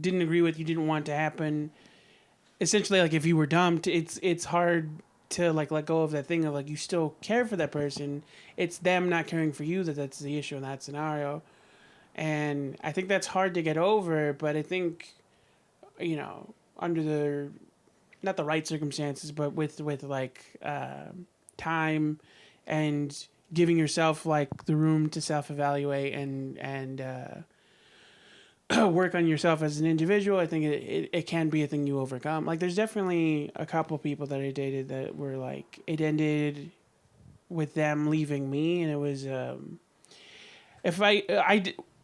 didn't agree with, you didn't want to happen. Essentially, like if you were dumped, it's hard to like let go of that thing of like you still care for that person. It's them not caring for you that's the issue in that scenario. And I think that's hard to get over, but I think, under the, not the right circumstances, but with like time and giving yourself like the room to self-evaluate and work on yourself as an individual, I think it can be a thing you overcome. Like there's definitely a couple people that I dated that were like, it ended with them leaving me, and it was,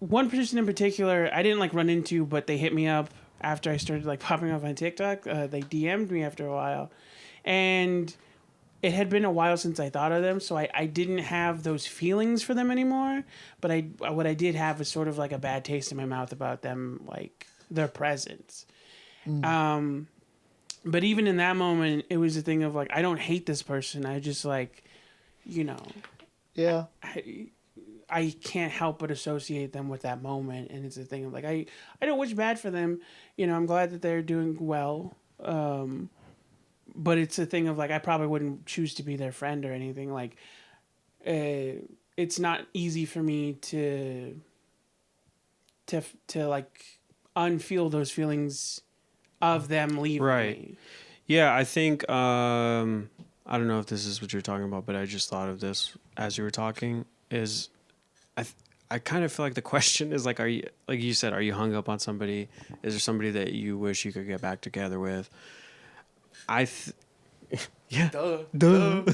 one person in particular, I didn't like run into, but they hit me up after I started like popping off on TikTok. They DM'd me after a while, and it had been a while since I thought of them, so I didn't have those feelings for them anymore. But what I did have was sort of like a bad taste in my mouth about them, like their presence. But even in that moment, it was a thing of like, I don't hate this person. I just like, Yeah. I can't help but associate them with that moment, and it's a thing of like I don't wish bad for them. I'm glad that they're doing well, but it's a thing of like I probably wouldn't choose to be their friend or anything. Like, it's not easy for me to like unfeel those feelings of them leaving me. Yeah, I think I don't know if this is what you're talking about, but I just thought of this as you were talking. I kind of feel like the question is like, are you, like you said, are you hung up on somebody? Is there somebody that you wish you could get back together with? Yeah. Duh.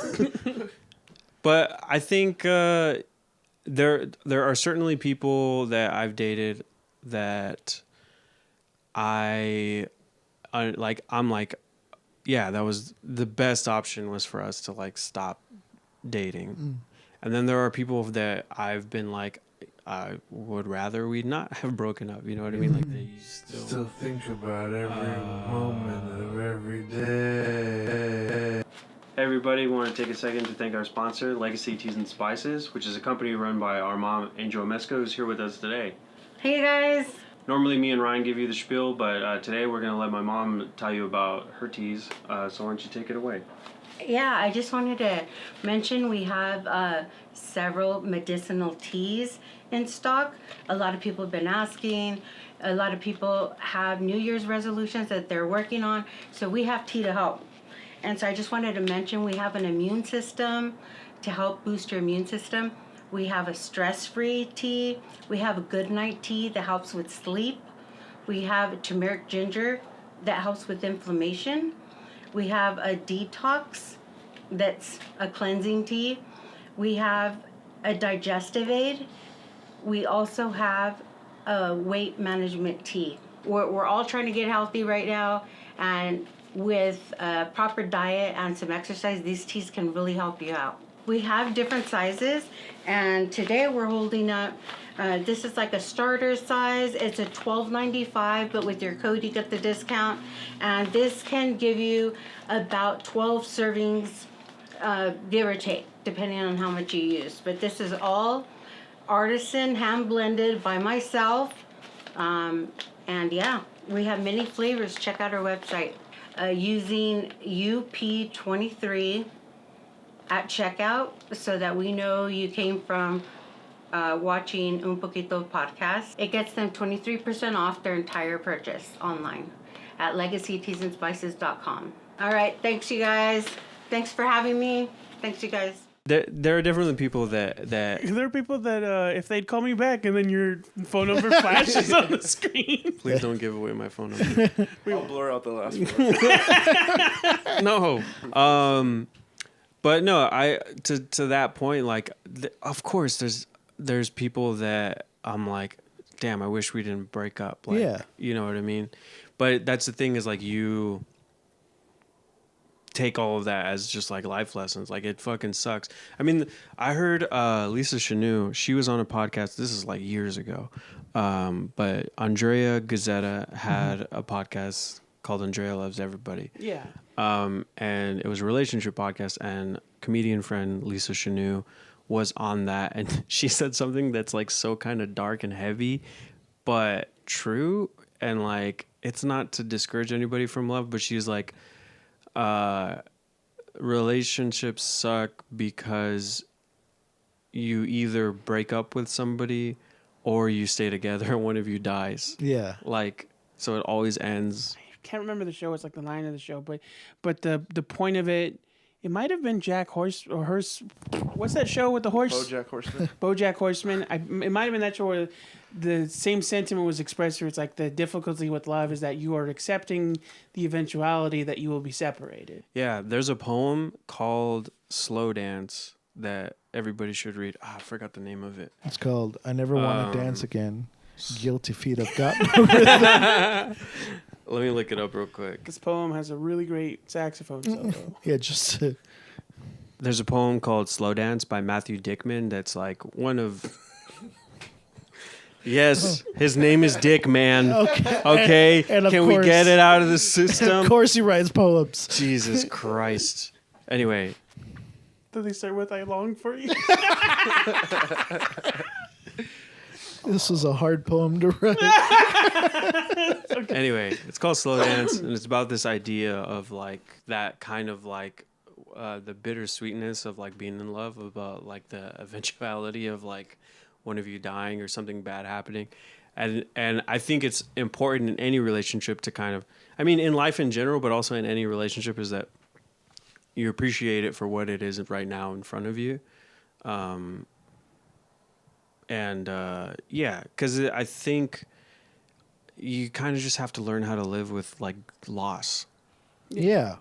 But I think there are certainly people that I've dated that I'm like, yeah, that was the best option was for us to like stop dating. And then there are people that I've been like, I would rather we not have broken up. You know what I mean? Like they Still think about every moment of every day. Hey everybody, we want to take a second to thank our sponsor, Legacy Teas and Spices, which is a company run by our mom, Angel Amesco, who's here with us today. Hey guys. Normally me and Ryan give you the spiel, but today we're going to let my mom tell you about her teas. So why don't you take it away? Yeah, I just wanted to mention we have several medicinal teas in stock. A lot of people have been asking. A lot of people have New Year's resolutions that they're working on. So we have tea to help. And so I just wanted to mention we have an immune system to help boost your immune system. We have a stress-free tea. We have a good night tea that helps with sleep. We have turmeric ginger that helps with inflammation. We have a detox that's a cleansing tea. We have a digestive aid. We also have a weight management tea. We're all trying to get healthy right now, and with a proper diet and some exercise, these teas can really help you out. We have different sizes, and today we're holding up, this is like a starter size. It's a $12.95, but with your code you get the discount. And this can give you about 12 servings, give or take, depending on how much you use. But this is all artisan, hand blended by myself. And yeah, we have many flavors. Check out our website. Using UP23 at checkout so that we know you came from watching Un Poquito Podcast. It gets them 23% off their entire purchase online at legacyteasandspices.com. All right, thanks you guys. Thanks for having me. Thanks you guys. There are definitely people that There are people that if they'd call me back and then your phone number flashes on the screen. please don't give away my phone number. I'll blur out the last word. No. But no, I to that point, like, of course, there's people that I'm like, damn, I wish we didn't break up. Like, Yeah. You know what I mean? But that's the thing is, like, you take all of that as just like life lessons. Like, it fucking sucks. I mean, I heard Lisa Chanou, she was on a podcast, this is like years ago, but Andrea Gazzetta had a podcast called Andrea Loves Everybody. Yeah. And it was a relationship podcast, and comedian friend Lisa Chanou was on that, and she said something that's like so kind of dark and heavy, but true. And like, it's not to discourage anybody from love, but she's like, relationships suck because you either break up with somebody or you stay together and one of you dies. Yeah. Like, so it always ends. Can't remember the show. It's like the line of the show, but the point of it might have been Jack Horse or Horse. What's that show with the horse? BoJack Horseman. BoJack Horseman. It might have been that show where the same sentiment was expressed. Where it's like the difficulty with love is that you are accepting the eventuality that you will be separated. Yeah, there's a poem called Slow Dance that everybody should read. I forgot the name of it. It's called I Never Want to Dance Again. Guilty feet I've got. Let me look it up real quick. This poem has a really great saxophone solo. Yeah, just There's a poem called Slow Dance by Matthew Dickman that's like one of... Yes, his name is Dick, man. Okay. And of Can we course- get it out of the system? of course he writes poems. Jesus Christ. Anyway, Do they start with "I long for you"? This was a hard poem to write. anyway, it's called Slow Dance, and it's about this idea of like that kind of like the bittersweetness of like being in love, about like the eventuality of like one of you dying or something bad happening. And I think it's important in any relationship to kind of, I mean, in life in general, but also in any relationship, is that you appreciate it for what it is right now in front of you. Yeah, because I think you kind of just have to learn how to live with like loss. Yeah.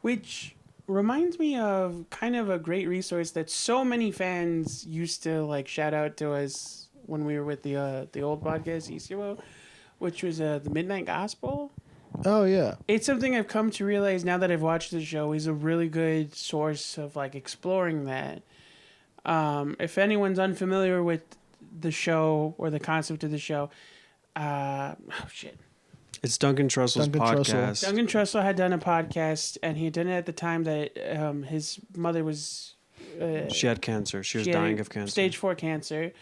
Which reminds me of kind of a great resource that so many fans used to like shout out to us when we were with the old podcast ECO, which was the Midnight Gospel. Oh yeah. It's something I've come to realize now that I've watched the show is a really good source of like exploring that. If anyone's unfamiliar with the show or the concept of the show, It's Duncan Trussell's Duncan podcast. Trussell. Duncan Trussell had done a podcast, and he had done it at the time that his mother was. She had cancer. She was she had dying of cancer. Stage 4 cancer.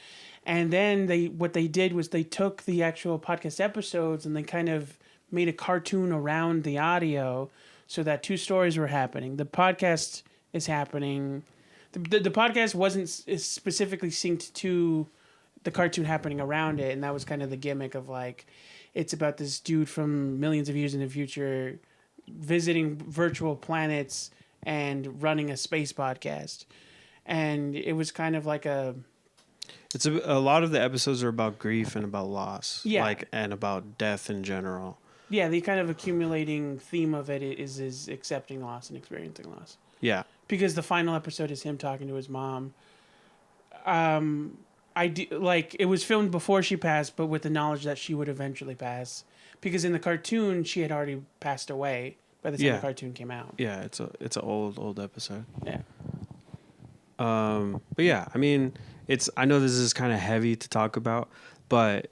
And then what they did was they took the actual podcast episodes and they kind of made a cartoon around the audio so that two stories were happening. The podcast is happening. The podcast wasn't specifically synced to the cartoon happening around it, and that was kind of the gimmick of like, it's about this dude from millions of years in the future visiting virtual planets and running a space podcast. And it was kind of like a lot of the episodes are about grief and about loss. Yeah. Like, and about death in general. yeah, the kind of accumulating theme of it is accepting loss and experiencing loss. Yeah. Because the final episode is him talking to his mom. It was filmed before she passed, but with the knowledge that she would eventually pass. Because in the cartoon, she had already passed away by the time the cartoon came out. Yeah, it's an old episode. Yeah. But yeah, I mean, I know this is kind of heavy to talk about, but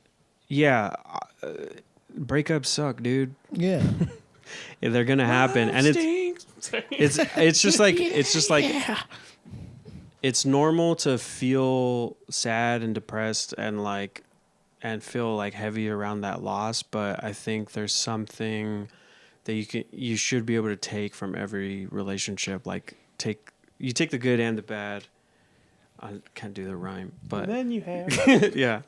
yeah, breakups suck, dude. Yeah. Yeah, they're gonna happen, and it's just like it's normal to feel sad and depressed and feel like heavy around that loss, but I think there's something that you should be able to take from every relationship. Like take the good and the bad. I can't do the rhyme, but And then you have... yeah.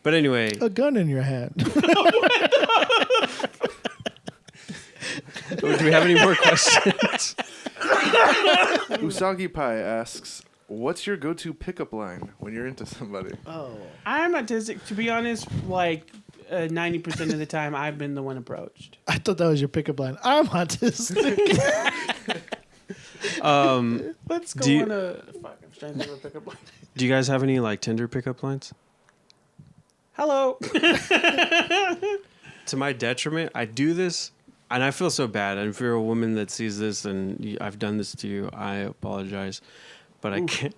But anyway, A gun in your hand. do we have any more questions? Usagi Pie asks, what's your go-to pickup line when you're into somebody? Oh. I'm autistic. To be honest, like 90% of the time, I've been the one approached. I thought that was your pickup line. I'm autistic. Let's go Do you- on a... Fuck, I'm trying to think of a pickup line. Do you guys have any like Tinder pickup lines? Hello. To my detriment, I do this, and I feel so bad. And if you're a woman that sees this and I've done this to you, I apologize, but I can't.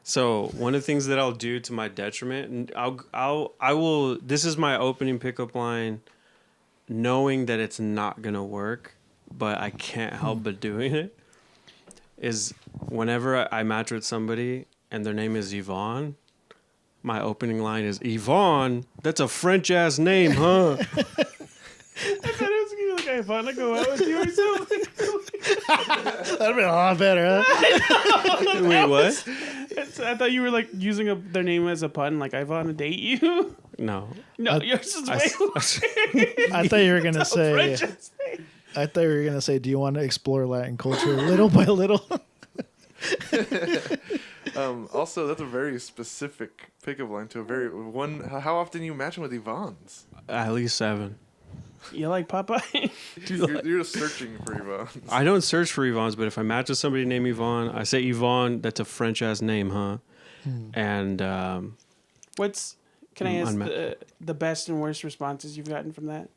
So one of the things that I'll do to my detriment, and I will. This is my opening pickup line, knowing that it's not gonna work, but I can't help but doing it. Is whenever I match with somebody and their name is Yvonne, my opening line is, Yvonne, that's a French ass name, huh? I thought it was going to be like, I want to go out with you or something. That'd have been a lot better, huh? Wait, what? I thought you were like using their name as a pun, like I want to date you. No. No, yours is way I thought you were gonna say. French ass name. I thought you were gonna say, "Do you want to explore Latin culture little by little?" Also, that's a very specific pickup line to a very one. How often you matching with Yvonne's? At least 7. You like Popeye? You're just searching for Yvonne's. I don't search for Yvonne's, but if I match with somebody named Yvonne, I say, Yvonne, that's a French ass name, huh? And Can I ask Unma- the best and worst responses you've gotten from that?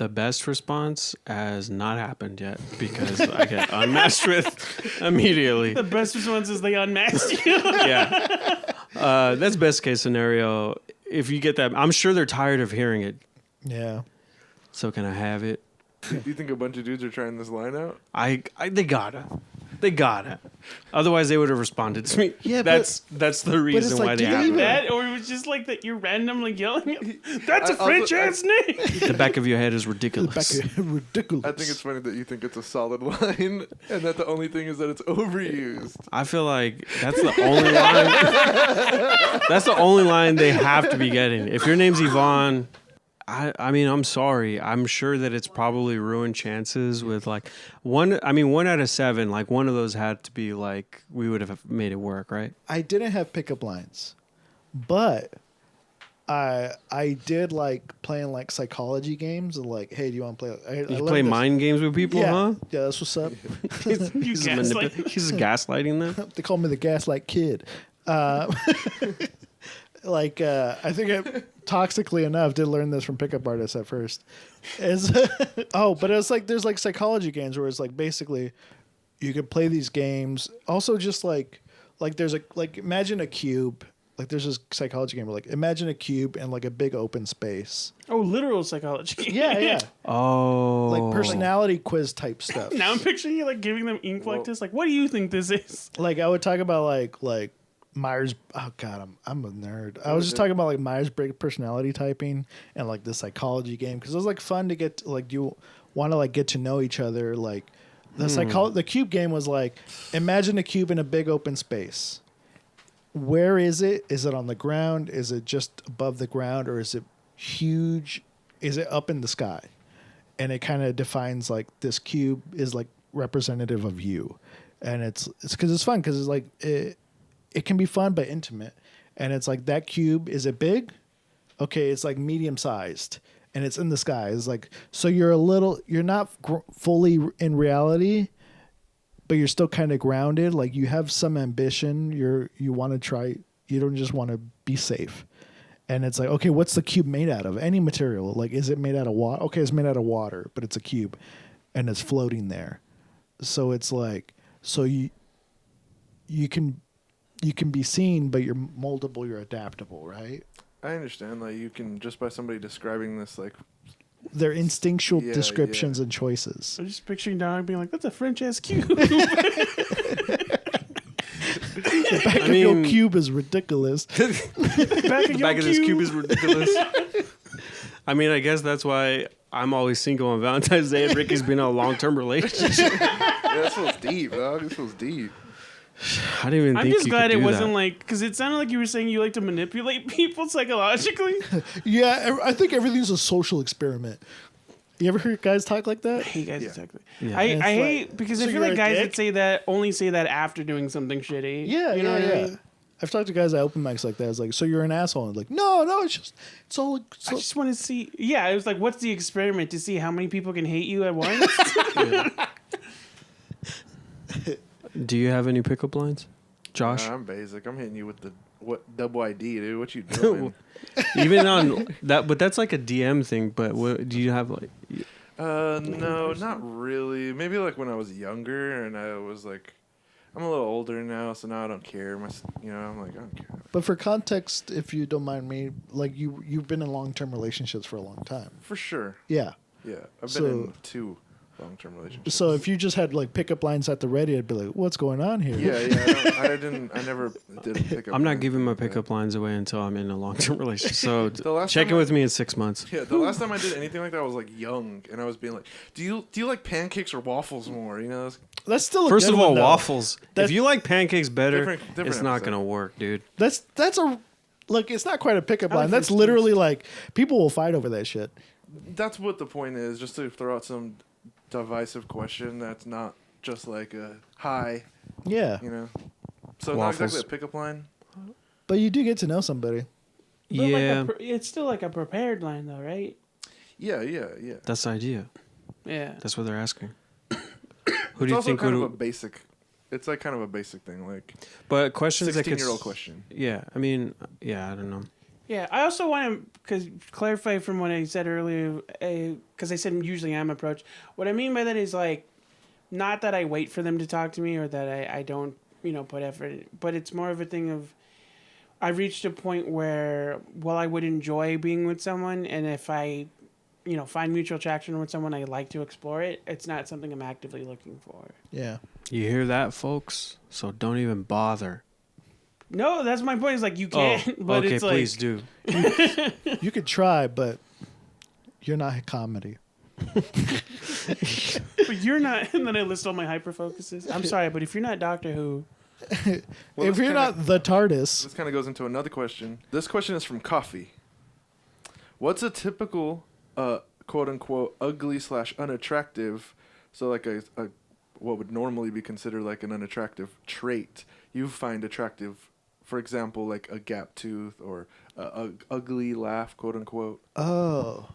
the best response has not happened yet because I get unmatched with immediately. The best response is they unmasked you. Yeah. That's best case scenario. If you get that, I'm sure they're tired of hearing it. Yeah. So can I have it? Do you think a bunch of dudes are trying this line out? They gotta. Otherwise, they would have responded to me. Yeah, that's the reason like, why do they they have even- it. That, or it was just like that you're randomly yelling. That's a Also, French ass name. The back of your head is ridiculous. Ridiculous. I think it's funny that you think it's a solid line, and that the only thing is that it's overused. I feel like that's the only line. That's the only line they have to be getting. If your name's Yvonne, I mean, I'm sorry. I'm sure that it's probably ruined chances with like 1 out of 7. Like one of those had to be like we would have made it work, right? I didn't have pickup lines, but I did like playing like psychology games and like, hey, do you want to play? I You learned play this- mind games with people, Yeah, huh? yeah, that's what's up. He's gaslight. he's gaslighting them. They call me the gaslight kid. Like I think I toxically enough did learn this from pickup artists at first. Is but it's like there's like psychology games where it's like basically you can play these games. Also, just like there's a like imagine a cube. Like there's this psychology game where like imagine a cube and like a big open space. Oh, literal psychology. Yeah. Oh, Like personality quiz type stuff. Now I'm picturing you like giving them ink like this. Like, what do you think this is? Like I would talk about like Myers. Oh God, I'm a nerd. I was just talking about like Myers-Briggs personality typing and like the psychology game because it was like fun to get like you want to like get to know each other. Like the cube game was like imagine a cube in a big open space. Where is it? Is it on the ground? Is it just above the ground, or is it huge? Is it up in the sky? And it kind of defines like this cube is like representative of you, and it's because it's fun because it's like it can be fun but intimate, and it's like that cube, is it big? Okay, it's like medium sized, and it's in the sky. It's like so you're not fully in reality, but you're still kind of grounded. Like you have some ambition. You want to try. You don't just want to be safe. And it's like, okay, what's the cube made out of? Any material. Like, is it made out of water? Okay, it's made out of water, but it's a cube, and it's floating there. So it's like, so you can be seen, but you're moldable. You're adaptable, right? I understand. Like you can just by somebody describing this, like They're instinctual Yeah, descriptions yeah. and choices. I'm just picturing Dog being like, that's a French ass cube. The back of your cube is ridiculous. Back of, Back of this cube is ridiculous. I mean, I guess that's why I'm always single on Valentine's Day and Ricky's been in a long-term relationship. yeah, this feels deep, dog. This feels deep. I didn't even I'm think just you glad could it do wasn't that. like, because it sounded like you were saying you like to manipulate people psychologically. Yeah, I think everything's a social experiment. You ever hear guys talk like I that? hate guys Yeah. exactly. Yeah. I It's hate like, because so I feel you're like a guys dick? that say that only say that after doing something shitty. Yeah, you know what I mean? I've talked to guys at open mics like that. It's like, so you're an asshole. And like, no, it's all. I just want to see. Yeah, it was like, what's the experiment to see how many people can hate you at once? Do you have any pickup lines, Josh? I'm basic. I'm hitting you with the double ID, dude. What you doing? Even on that, but that's like a DM thing. But what do you have like? No, not really. Maybe like when I was younger and I was like, I'm a little older now, so now I don't care. I'm like, I don't care. But for context, if you don't mind me, like you've been in long-term relationships for a long time. For sure. Yeah. Yeah, I've So- been in 2 long-term relationships. So if you just had like pickup lines at the ready, I'd be like, what's going on here? Yeah. I never did a pickup. I'm not line giving my like that. pickup lines away until I'm in a long-term relationship. So The last check time in I- with me in 6 months. Yeah, the last time I did anything like that, I was like young, and I was being like, "Do you like pancakes or waffles more?" You know, That's still a First good of all, one, though. waffles. That's- If you like pancakes better, Different it's not episode. gonna work, dude. That's a look. It's not quite a pickup I like line. That's those literally like people will fight over that shit. that's what the point is. Just to throw out some divisive question that's not just like a hi, Yeah, you know. So Waffles. not exactly a pickup line. but you do get to know somebody. But like Yeah, it's still like a prepared line, though, right? Yeah. that's the idea. Yeah. That's what they're asking. Who It's do you also think kind of a would? basic. It's like kind of a basic thing, like But questions that could 16-year-old question. Yeah, I mean, yeah, I don't know. Yeah, I also want to clarify from what I said earlier, because I said usually I'm approached. What I mean by that is like, not that I wait for them to talk to me or that I don't, put effort, but it's more of a thing of, I've reached a point where, while I would enjoy being with someone, and if I, find mutual attraction with someone, I like to explore it, it's not something I'm actively looking for. Yeah, You hear that, folks? So don't even bother. No, that's my point. Is like you can't, but okay, it's like please do. you could try, but you're not comedy. but you're not. And then I list all my hyper focuses. I'm sorry, but if you're not Doctor Who, Well, If this you're kinda- not the TARDIS, This kind of goes into another question. This question is from Coffee. What's a typical, quote unquote, ugly / unattractive, so like a what would normally be considered like an unattractive trait you find attractive? For example, like a gap tooth or ugly laugh, quote unquote. Oh.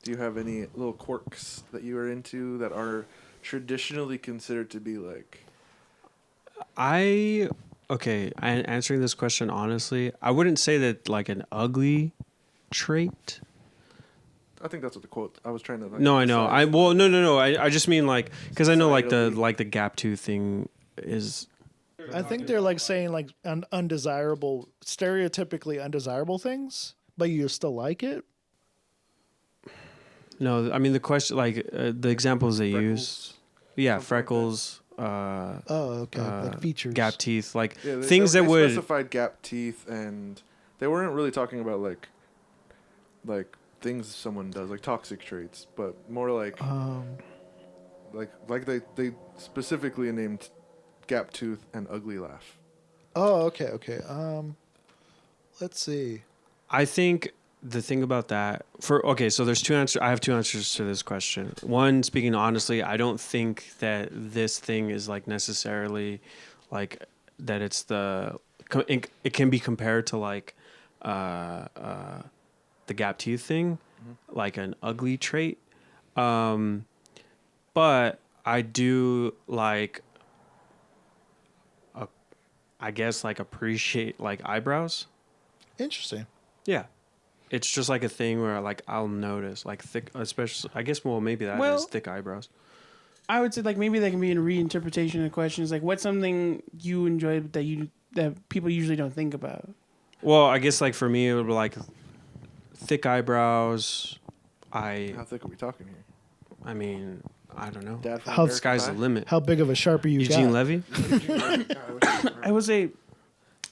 Do you have any little quirks that you are into that are traditionally considered to be like? Answering this question honestly, I wouldn't say that like an ugly trait. I think that's what the quote. I was trying to. Like, No, I know. decide. No. I just mean like because I know like the gap tooth thing is. I think they're like saying like undesirable, stereotypically undesirable things, but you still like it. No, I mean the question like the examples they use. Yeah, Something like freckles. Oh, okay. Like features. Gap teeth, like Yeah, things they that would. specified gap teeth, and they weren't really talking about like things someone does, like toxic traits, but more like they specifically named gap tooth and ugly laugh. Oh, okay. Let's see. I think the thing about that so there's two answers. I have two answers to this question. One, speaking honestly, I don't think that this thing is like necessarily like that. It's it can be compared to like the gap teeth thing, like an ugly trait. But I do like, I guess like appreciate like eyebrows. Interesting. Yeah. It's just like a thing where like I'll notice like thick, especially I guess maybe that is thick eyebrows. I would say like maybe that can be a reinterpretation of questions. Like what's something you enjoy that people usually don't think about? Well, I guess like for me it would be like thick eyebrows. How thick are we talking here? I mean, I don't know. Dad from How- American Sky's the Pie? limit. How big of a Sharpie you Eugene got? Levy? I would say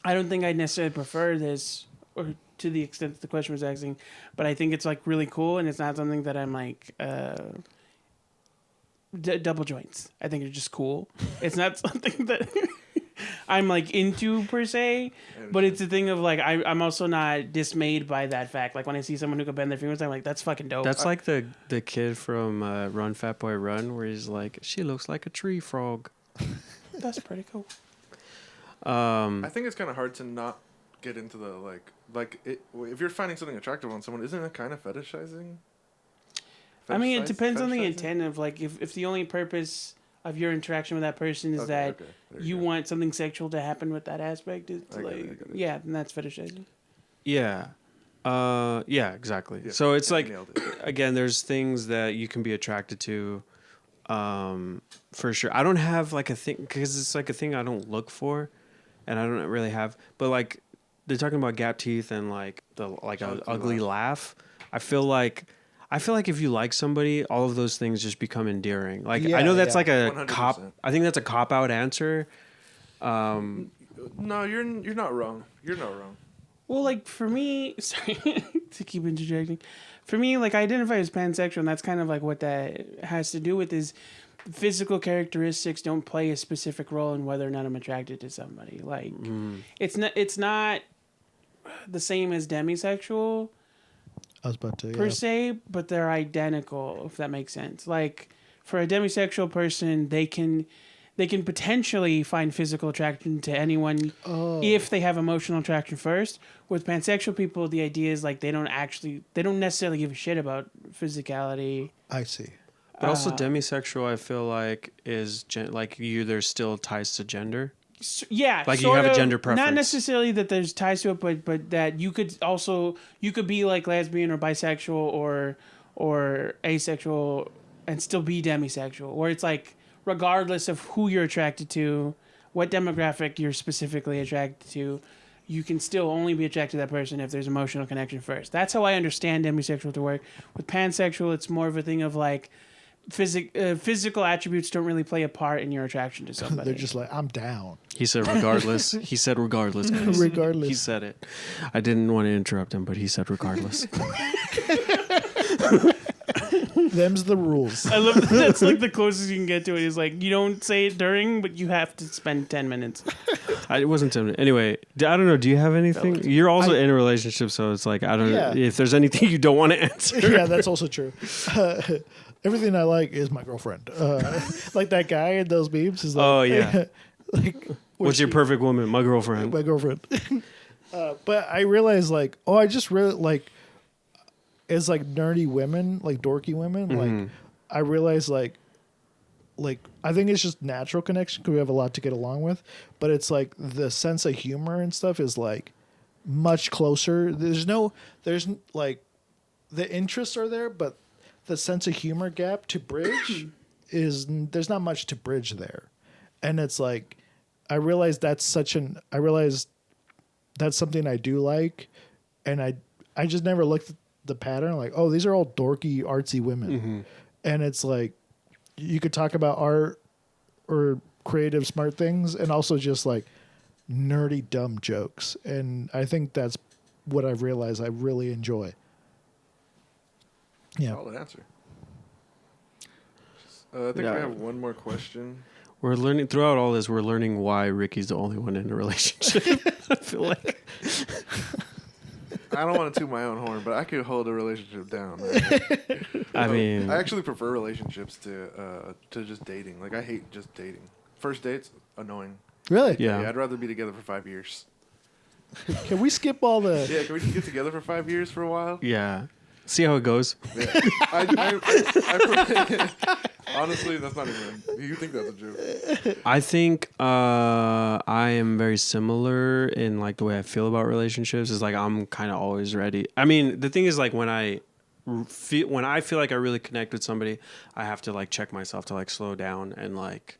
I don't think I necessarily prefer this or to the extent that the question was asking, but I think it's like really cool and it's not something that I'm like double joints. I think it's just cool. It's not something that I'm like into per se, but it's a thing of like I'm also not dismayed by that fact. Like when I see someone who can bend their fingers, I'm like, that's fucking dope. That's like the kid from Run Fat Boy Run where he's like, she looks like a tree frog. That's pretty cool. I think it's kind of hard to not get into the if you're finding something attractive on someone, isn't it kind of fetishizing? I mean, it Fetishize- depends on the fetishizing? intent of like if the only purpose of your interaction with that person is that Okay, there you go. want something sexual to happen with that aspect, it's I get like it, I get it. yeah, then that's fetishizing. Yeah. Yeah, exactly. Yeah, So it's you like, nailed it. again, there's things that you can be attracted to, for sure. I don't have like a thing because it's like a thing I don't look for, and I don't really have. But like they're talking about gap teeth and like an ugly laugh. I feel like if you like somebody, all of those things just become endearing. Like I know that's like a 100%. cop. I think that's a cop out answer. No, you're not wrong. You're not wrong. Well, like for me, sorry to keep interjecting. For me, like I identify as pansexual, and that's kind of like what that has to do with is physical characteristics don't play a specific role in whether or not I'm attracted to somebody. Like it's not the same as demisexual I was about to. per se, but they're identical, if that makes sense. Like for a demisexual person, they can potentially find physical attraction to anyone if they have emotional attraction first. With pansexual people, the idea is like they don't necessarily give a shit about physicality. I see. But also demisexual, I feel like is there's still ties to gender. Yeah, Like you have a gender Not preference. necessarily that there's ties to it, but that you could be like lesbian or bisexual or asexual and still be demisexual. Or it's like regardless of who you're attracted to, what demographic you're specifically attracted to, you can still only be attracted to that person if there's emotional connection first. That's how I understand demisexual to work. With pansexual, it's more of a thing of like physical attributes don't really play a part in your attraction to somebody. They're just like, I'm down. He said regardless. He said regardless. guys. Regardless. He said it. I didn't want to interrupt him, but he said regardless. Them's the rules. I love that. That's like the closest you can get to it. Is like you don't say it during, but you have to spend 10 minutes. It wasn't 10 minutes. Anyway, I don't know. Do you have anything? You're also in a relationship, so it's like, I don't know if there's anything you don't want to answer. Yeah, that's also true. Everything I like is my girlfriend. Like that guy in those memes is like, Oh, yeah. like, What's your perfect woman? My girlfriend. my girlfriend. But I realized like, oh, I just really like, as like nerdy women, like dorky women, like I realized like I think it's just natural connection because we have a lot to get along with, but it's like the sense of humor and stuff is like much closer. There's like the interests are there, but the sense of humor gap to bridge is there's not much to bridge there, and it's like I realized that's something I do like, and I just never looked at the pattern like, oh, these are all dorky artsy women, and it's like you could talk about art or creative smart things and also just like nerdy dumb jokes, and I think that's what I've realized I really enjoy. Yeah. Solid answer. I think I have one more question. We're learning throughout all this. We're learning why Ricky's the only one in a relationship. I feel like I don't want to toot my own horn, but I could hold a relationship down. Right? I mean, I actually prefer relationships to just dating. Like I hate just dating. First dates annoying. Really? yeah. I'd rather be together for 5 years. Can we skip all the? Yeah, can we just get together for 5 years for a while? Yeah. See how it goes. Yeah. Honestly, that's not even. You think that's a joke? I think I am very similar in like the way I feel about relationships. Is like I'm kind of always ready. I mean, the thing is like when I feel like I really connect with somebody, I have to like check myself to like slow down and like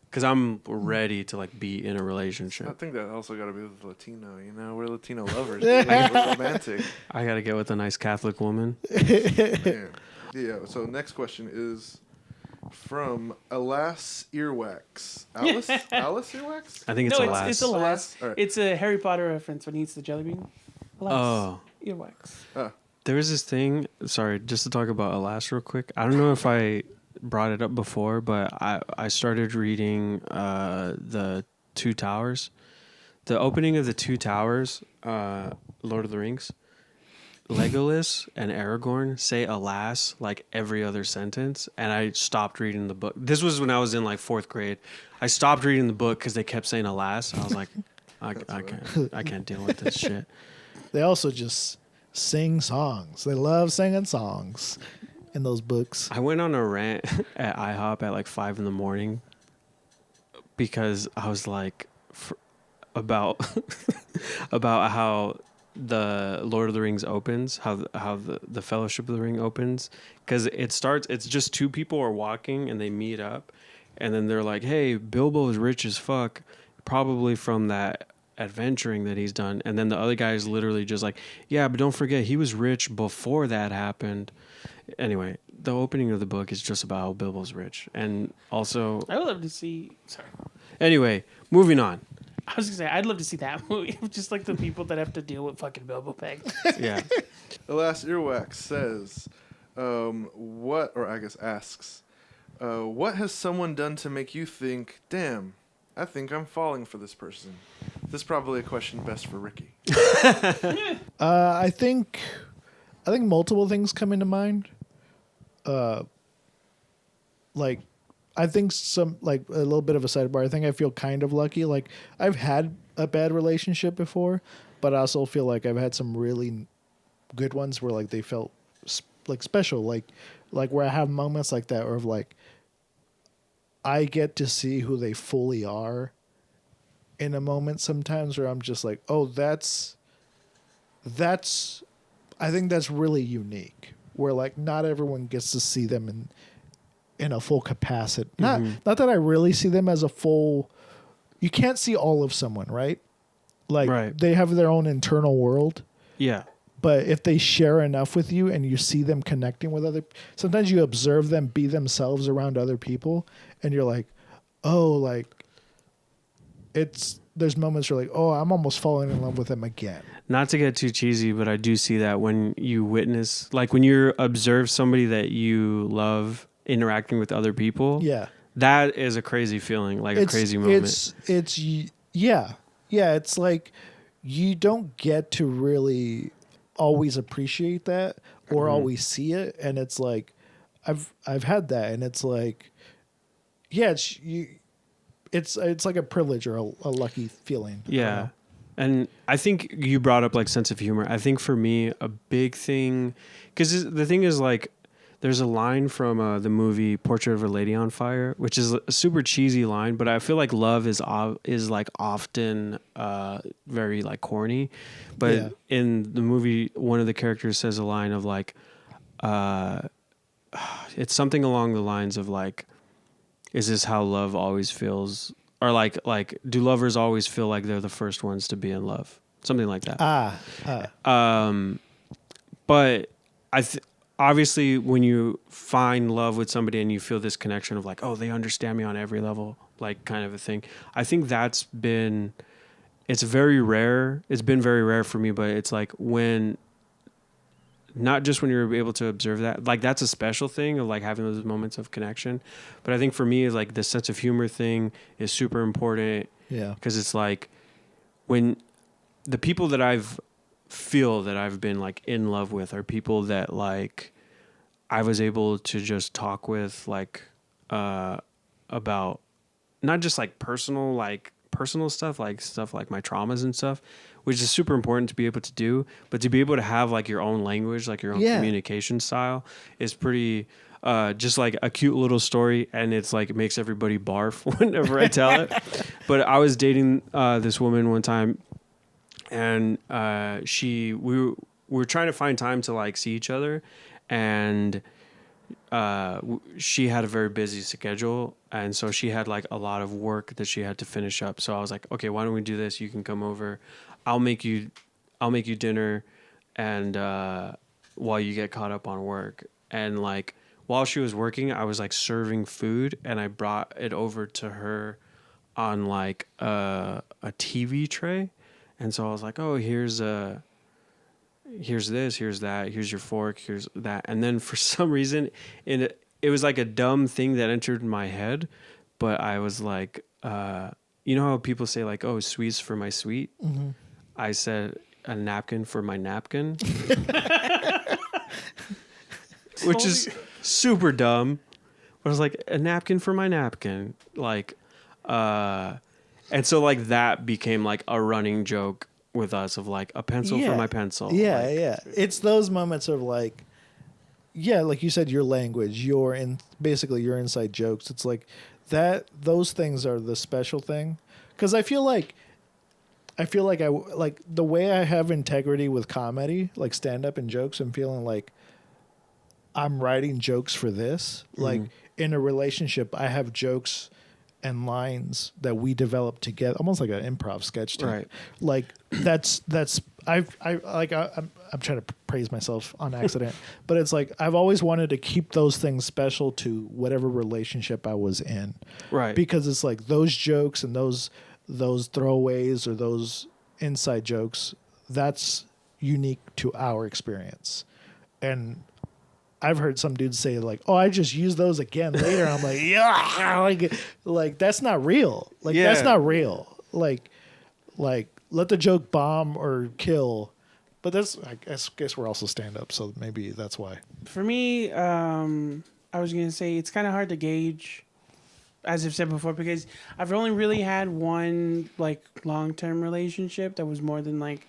because I'm ready to like be in a relationship. I think that also got to be with Latino. You know, we're Latino lovers. We're romantic. I gotta get with a nice Catholic woman. Yeah. So next question is from Alas Earwax. Alice Earwax? I think it's No, a last. it's a last. All right. It's a Harry Potter reference when he eats the jelly bean. Alas. Oh. Earwax. There was this thing. Sorry, just to talk about Alas real quick. I don't know if I brought it up before, but I started reading the Two Towers. The opening of the Two Towers, Lord of the Rings. Legolas and Aragorn say alas like every other sentence, and I stopped reading the book. This was when I was in like 4th grade. I stopped reading the book because they kept saying alas. I was like, I can't deal with this shit. They also just sing songs. They love singing songs in those books. I went on a rant at IHOP at like 5 a.m. because I was like about how the Lord of the Rings opens, how the Fellowship of the Ring opens, because it's just 2 people are walking and they meet up, and then they're like, hey, Bilbo is rich as fuck, probably from that adventuring that he's done, and then the other guy is literally just like, yeah, but don't forget he was rich before that happened. Anyway, the opening of the book is just about how Bilbo's rich, and also I would love to see. Sorry, anyway, moving on. I was gonna say I'd love to see that movie. Just like the people that have to deal with fucking Bilbo Baggins. Yeah. Alas Earwax says, asks, what has someone done to make you think, damn, I think I'm falling for this person? This is probably a question best for Ricky. I think multiple things come into mind. Like, I think some, like, a little bit of a sidebar. I think I feel kind of lucky. Like, I've had a bad relationship before, but I also feel like I've had some really good ones where, like, they felt, like, special. Like where I have moments like that where, like, I get to see who they fully are in a moment sometimes where I'm just like, oh, that's I think that's really unique. Where, like, not everyone gets to see them in a full capacity. Not that I really see them as a full. You can't see all of someone, right? Like, right. They have their own internal world. Yeah. But if they share enough with you and you see them connecting with sometimes you observe them be themselves around other people, and you're like, oh, like, there's moments where, like, oh, I'm almost falling in love with them again. Not to get too cheesy, but I do see that when you witness, like when you observe somebody that you love interacting with other people. Yeah. That is a crazy feeling, like a crazy moment. Yeah. It's like you don't get to really always appreciate that or always see it. And it's like, I've had that, and it's like, yeah, it's like a privilege or a lucky feeling. Yeah. And I think you brought up like sense of humor. I think for me, a big thing, because the thing is like, there's a line from the movie Portrait of a Lady on Fire, which is a super cheesy line, but I feel like love is like often very like corny. But in the movie, one of the characters says a line of like, it's something along the lines of like, is this how love always feels? Or like do lovers always feel like they're the first ones to be in love? Something like that. But obviously when you find love with somebody and you feel this connection of like, oh, they understand me on every level, like kind of a thing. I think it's very rare. It's been very rare for me, but it's like not just when you're able to observe that, like that's a special thing of like having those moments of connection. But I think for me, like the sense of humor thing is super important. Yeah. Because it's like when the people that I've been like in love with are people that like I was able to just talk with like about not just like personal stuff like my traumas and stuff, which is super important to be able to do, but to be able to have like your own language, like your own communication style is pretty just like a cute little story, and it's like it makes everybody barf whenever I tell it. But I was dating this woman one time, and we were trying to find time to like see each other, and she had a very busy schedule, and so she had like a lot of work that she had to finish up. So I was like, okay, why don't we do this? You can come over. I'll make you dinner, and while you get caught up on work. And like while she was working, I was like serving food, and I brought it over to her on like a TV tray. And so I was like, oh, here's this, here's that, here's your fork, here's that. And then for some reason, it was like a dumb thing that entered my head, but I was like, you know how people say like, oh, sweets for my sweet? Mm-hmm. I said a napkin for my napkin, which is super dumb. But I was like, a napkin for my napkin. Like, and so like that became like a running joke with us of like a pencil for my pencil. Yeah, like, yeah. It's those moments of like, yeah, like you said, your language, basically your inside jokes. It's like those things are the special thing. Because I feel like the way I have integrity with comedy, like stand up and jokes, and feeling like I'm writing jokes for this. Mm-hmm. Like in a relationship, I have jokes and lines that we develop together, almost like an improv sketch team. Right. Like I'm trying to praise myself on accident, but it's like I've always wanted to keep those things special to whatever relationship I was in. Right. Because it's like those jokes and those throwaways or those inside jokes, that's unique to our experience. And I've heard some dudes say like, "Oh, I just use those again later." I'm like, "Yeah, like that's not real. Like that's not real. Like let the joke bomb or kill." But that's I guess we're also stand up, so maybe that's why. For me, I was gonna say it's kind of hard to gauge, as I've said before, because I've only really had one like long-term relationship that was more than like,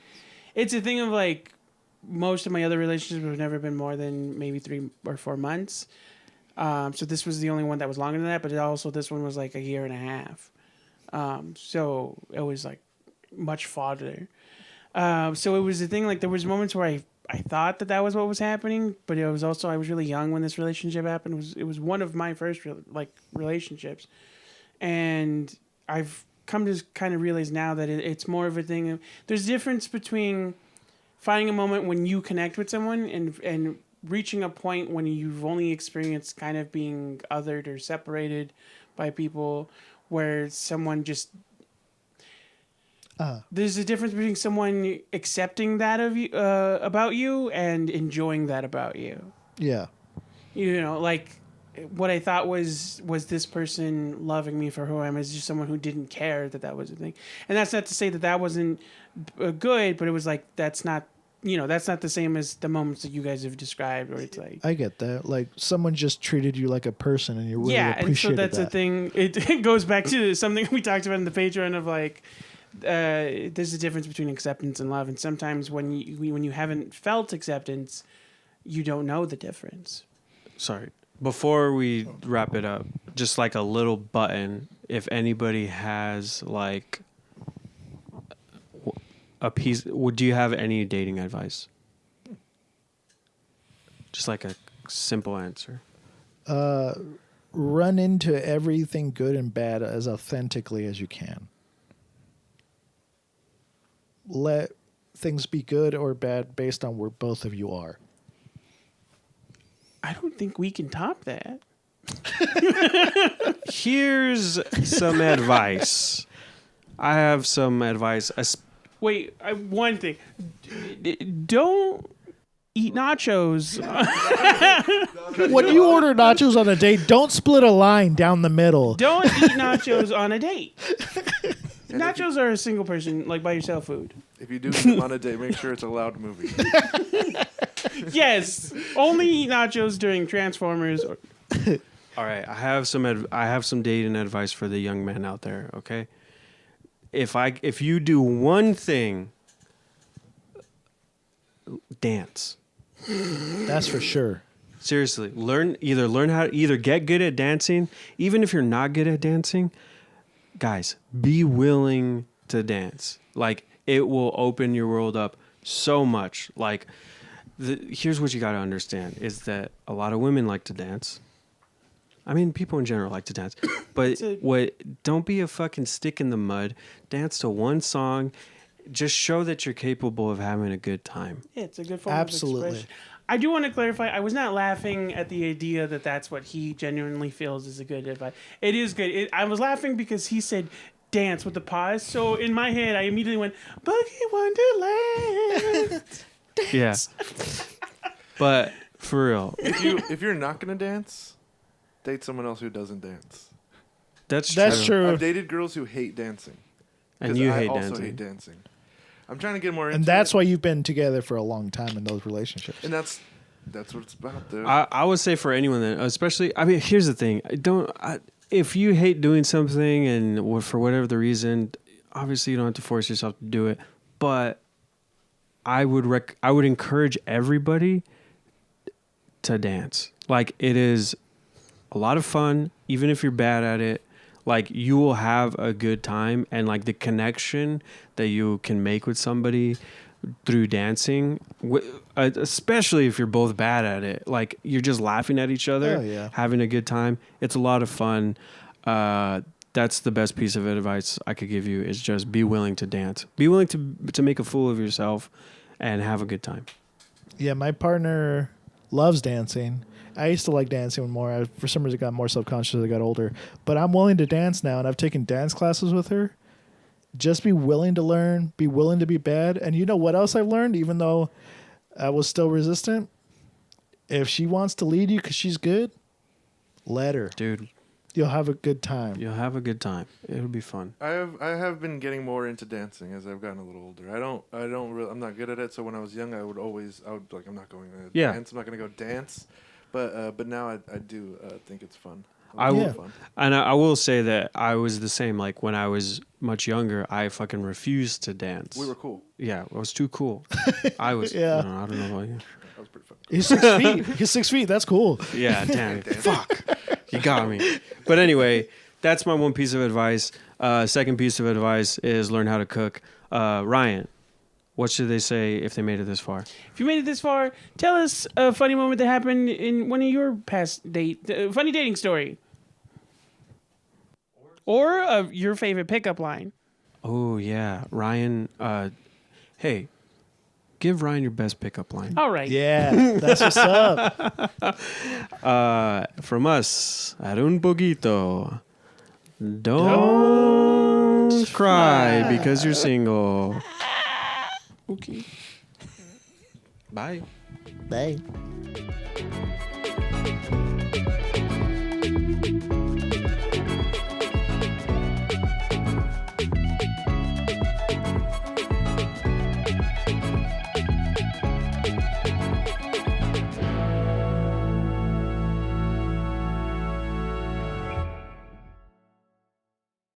it's a thing of like, most of my other relationships have never been more than maybe 3 or 4 months. So this was the only one that was longer than that, but this one was like a year and a half. So it was like much farther. So it was the thing, like there was moments where I thought that was what was happening, but it was also, I was really young when this relationship happened. It was one of my first relationships. And I've come to kind of realize now that it's more of a thing of, there's a difference between finding a moment when you connect with someone and reaching a point when you've only experienced kind of being othered or separated by people, where someone just there's a difference between someone accepting that of you about you and enjoying that about you. Yeah. You know, like what I thought was this person loving me for who I am is just someone who didn't care that was a thing. And that's not to say that wasn't good, but it was like that's not the same as the moments that you guys have described, where it's like, I get that. Like someone just treated you like a person and you really appreciated that. And so that's the thing. It goes back to something we talked about in the Patreon of like there's a difference between acceptance and love, and sometimes when you haven't felt acceptance, you don't know the difference. Sorry. Before we wrap it up, just like a little button, if anybody has like a piece, do you have any dating advice? Just like a simple answer. Run into everything good and bad as authentically as you can. Let things be good or bad based on where both of you are. I don't think we can top that. Here's some advice. I have some advice. Wait, one thing. Don't eat nachos. When you order nachos on a date, don't split a line down the middle. Don't eat nachos on a date. Nachos are a single person, like by yourself food. If you do eat them on a date, make sure it's a loud movie. Yes, only eat nachos during Transformers. All right, I have some dating advice for the young men out there. Okay, if you do one thing, dance. That's for sure. Seriously, learn how to get good at dancing. Even if you're not good at dancing, guys, be willing to dance. Like, it will open your world up so much. Like, here's what you got to understand is that a lot of women like to dance. I mean, people in general like to dance. But don't be a fucking stick in the mud. Dance to one song. Just show that you're capable of having a good time. Yeah, it's a good form Absolutely. of expression. I do want to clarify, I was not laughing at the idea that that's what he genuinely feels is a good advice. It is good. I was laughing because he said dance with the pause. So in my head, I immediately went, Boogie Wonderland. Dance. Yeah. But for real. If you're not gonna dance, date someone else who doesn't dance. That's true. I've dated girls who hate dancing. And you hate I also dancing. hate dancing. I'm trying to get more into And that's it. why you've been together for a long time in those relationships. And that's what it's about, dude. I would say for anyone that, especially, I mean, here's the thing. If you hate doing something and for whatever the reason, obviously you don't have to force yourself to do it. But I would encourage everybody to dance. Like, it is a lot of fun, even if you're bad at it. Like, you will have a good time, and like the connection that you can make with somebody through dancing, especially if you're both bad at it, like you're just laughing at each other, having a good time. It's a lot of fun. That's the best piece of advice I could give you is just be willing to dance. Be willing to make a fool of yourself and have a good time. Yeah, my partner loves dancing. I used to like dancing more. For some reason, I got more self-conscious as I got older. But I'm willing to dance now, and I've taken dance classes with her. Just be willing to learn, be willing to be bad. And you know what else I've learned, even though I was still resistant? If she wants to lead you because she's good, let her. Dude. You'll have a good time. You'll have a good time. It'll be fun. I have been getting more into dancing as I've gotten a little older. I'm not good at it. So when I was young, I would be like, I'm not going to dance. I'm not going to go dance. But now I do think it's fun. I will say that I was the same. Like, when I was much younger, I fucking refused to dance. We were cool. Yeah, I was too cool. I was. Yeah. I don't know about you. That was pretty fun. He's 6 feet. He's 6 feet. That's cool. Yeah, damn. Fuck. You got me. But anyway, that's my one piece of advice. Second piece of advice is learn how to cook. Ryan, what should they say if they made it this far? If you made it this far, tell us a funny moment that happened in one of your past funny dating story. Or your favorite pickup line. Oh, yeah. Ryan, hey, give Ryan your best pickup line. All right. Yeah, that's what's up. From us at Un Poquito, don't cry because you're single. Okay. Bye. Bye.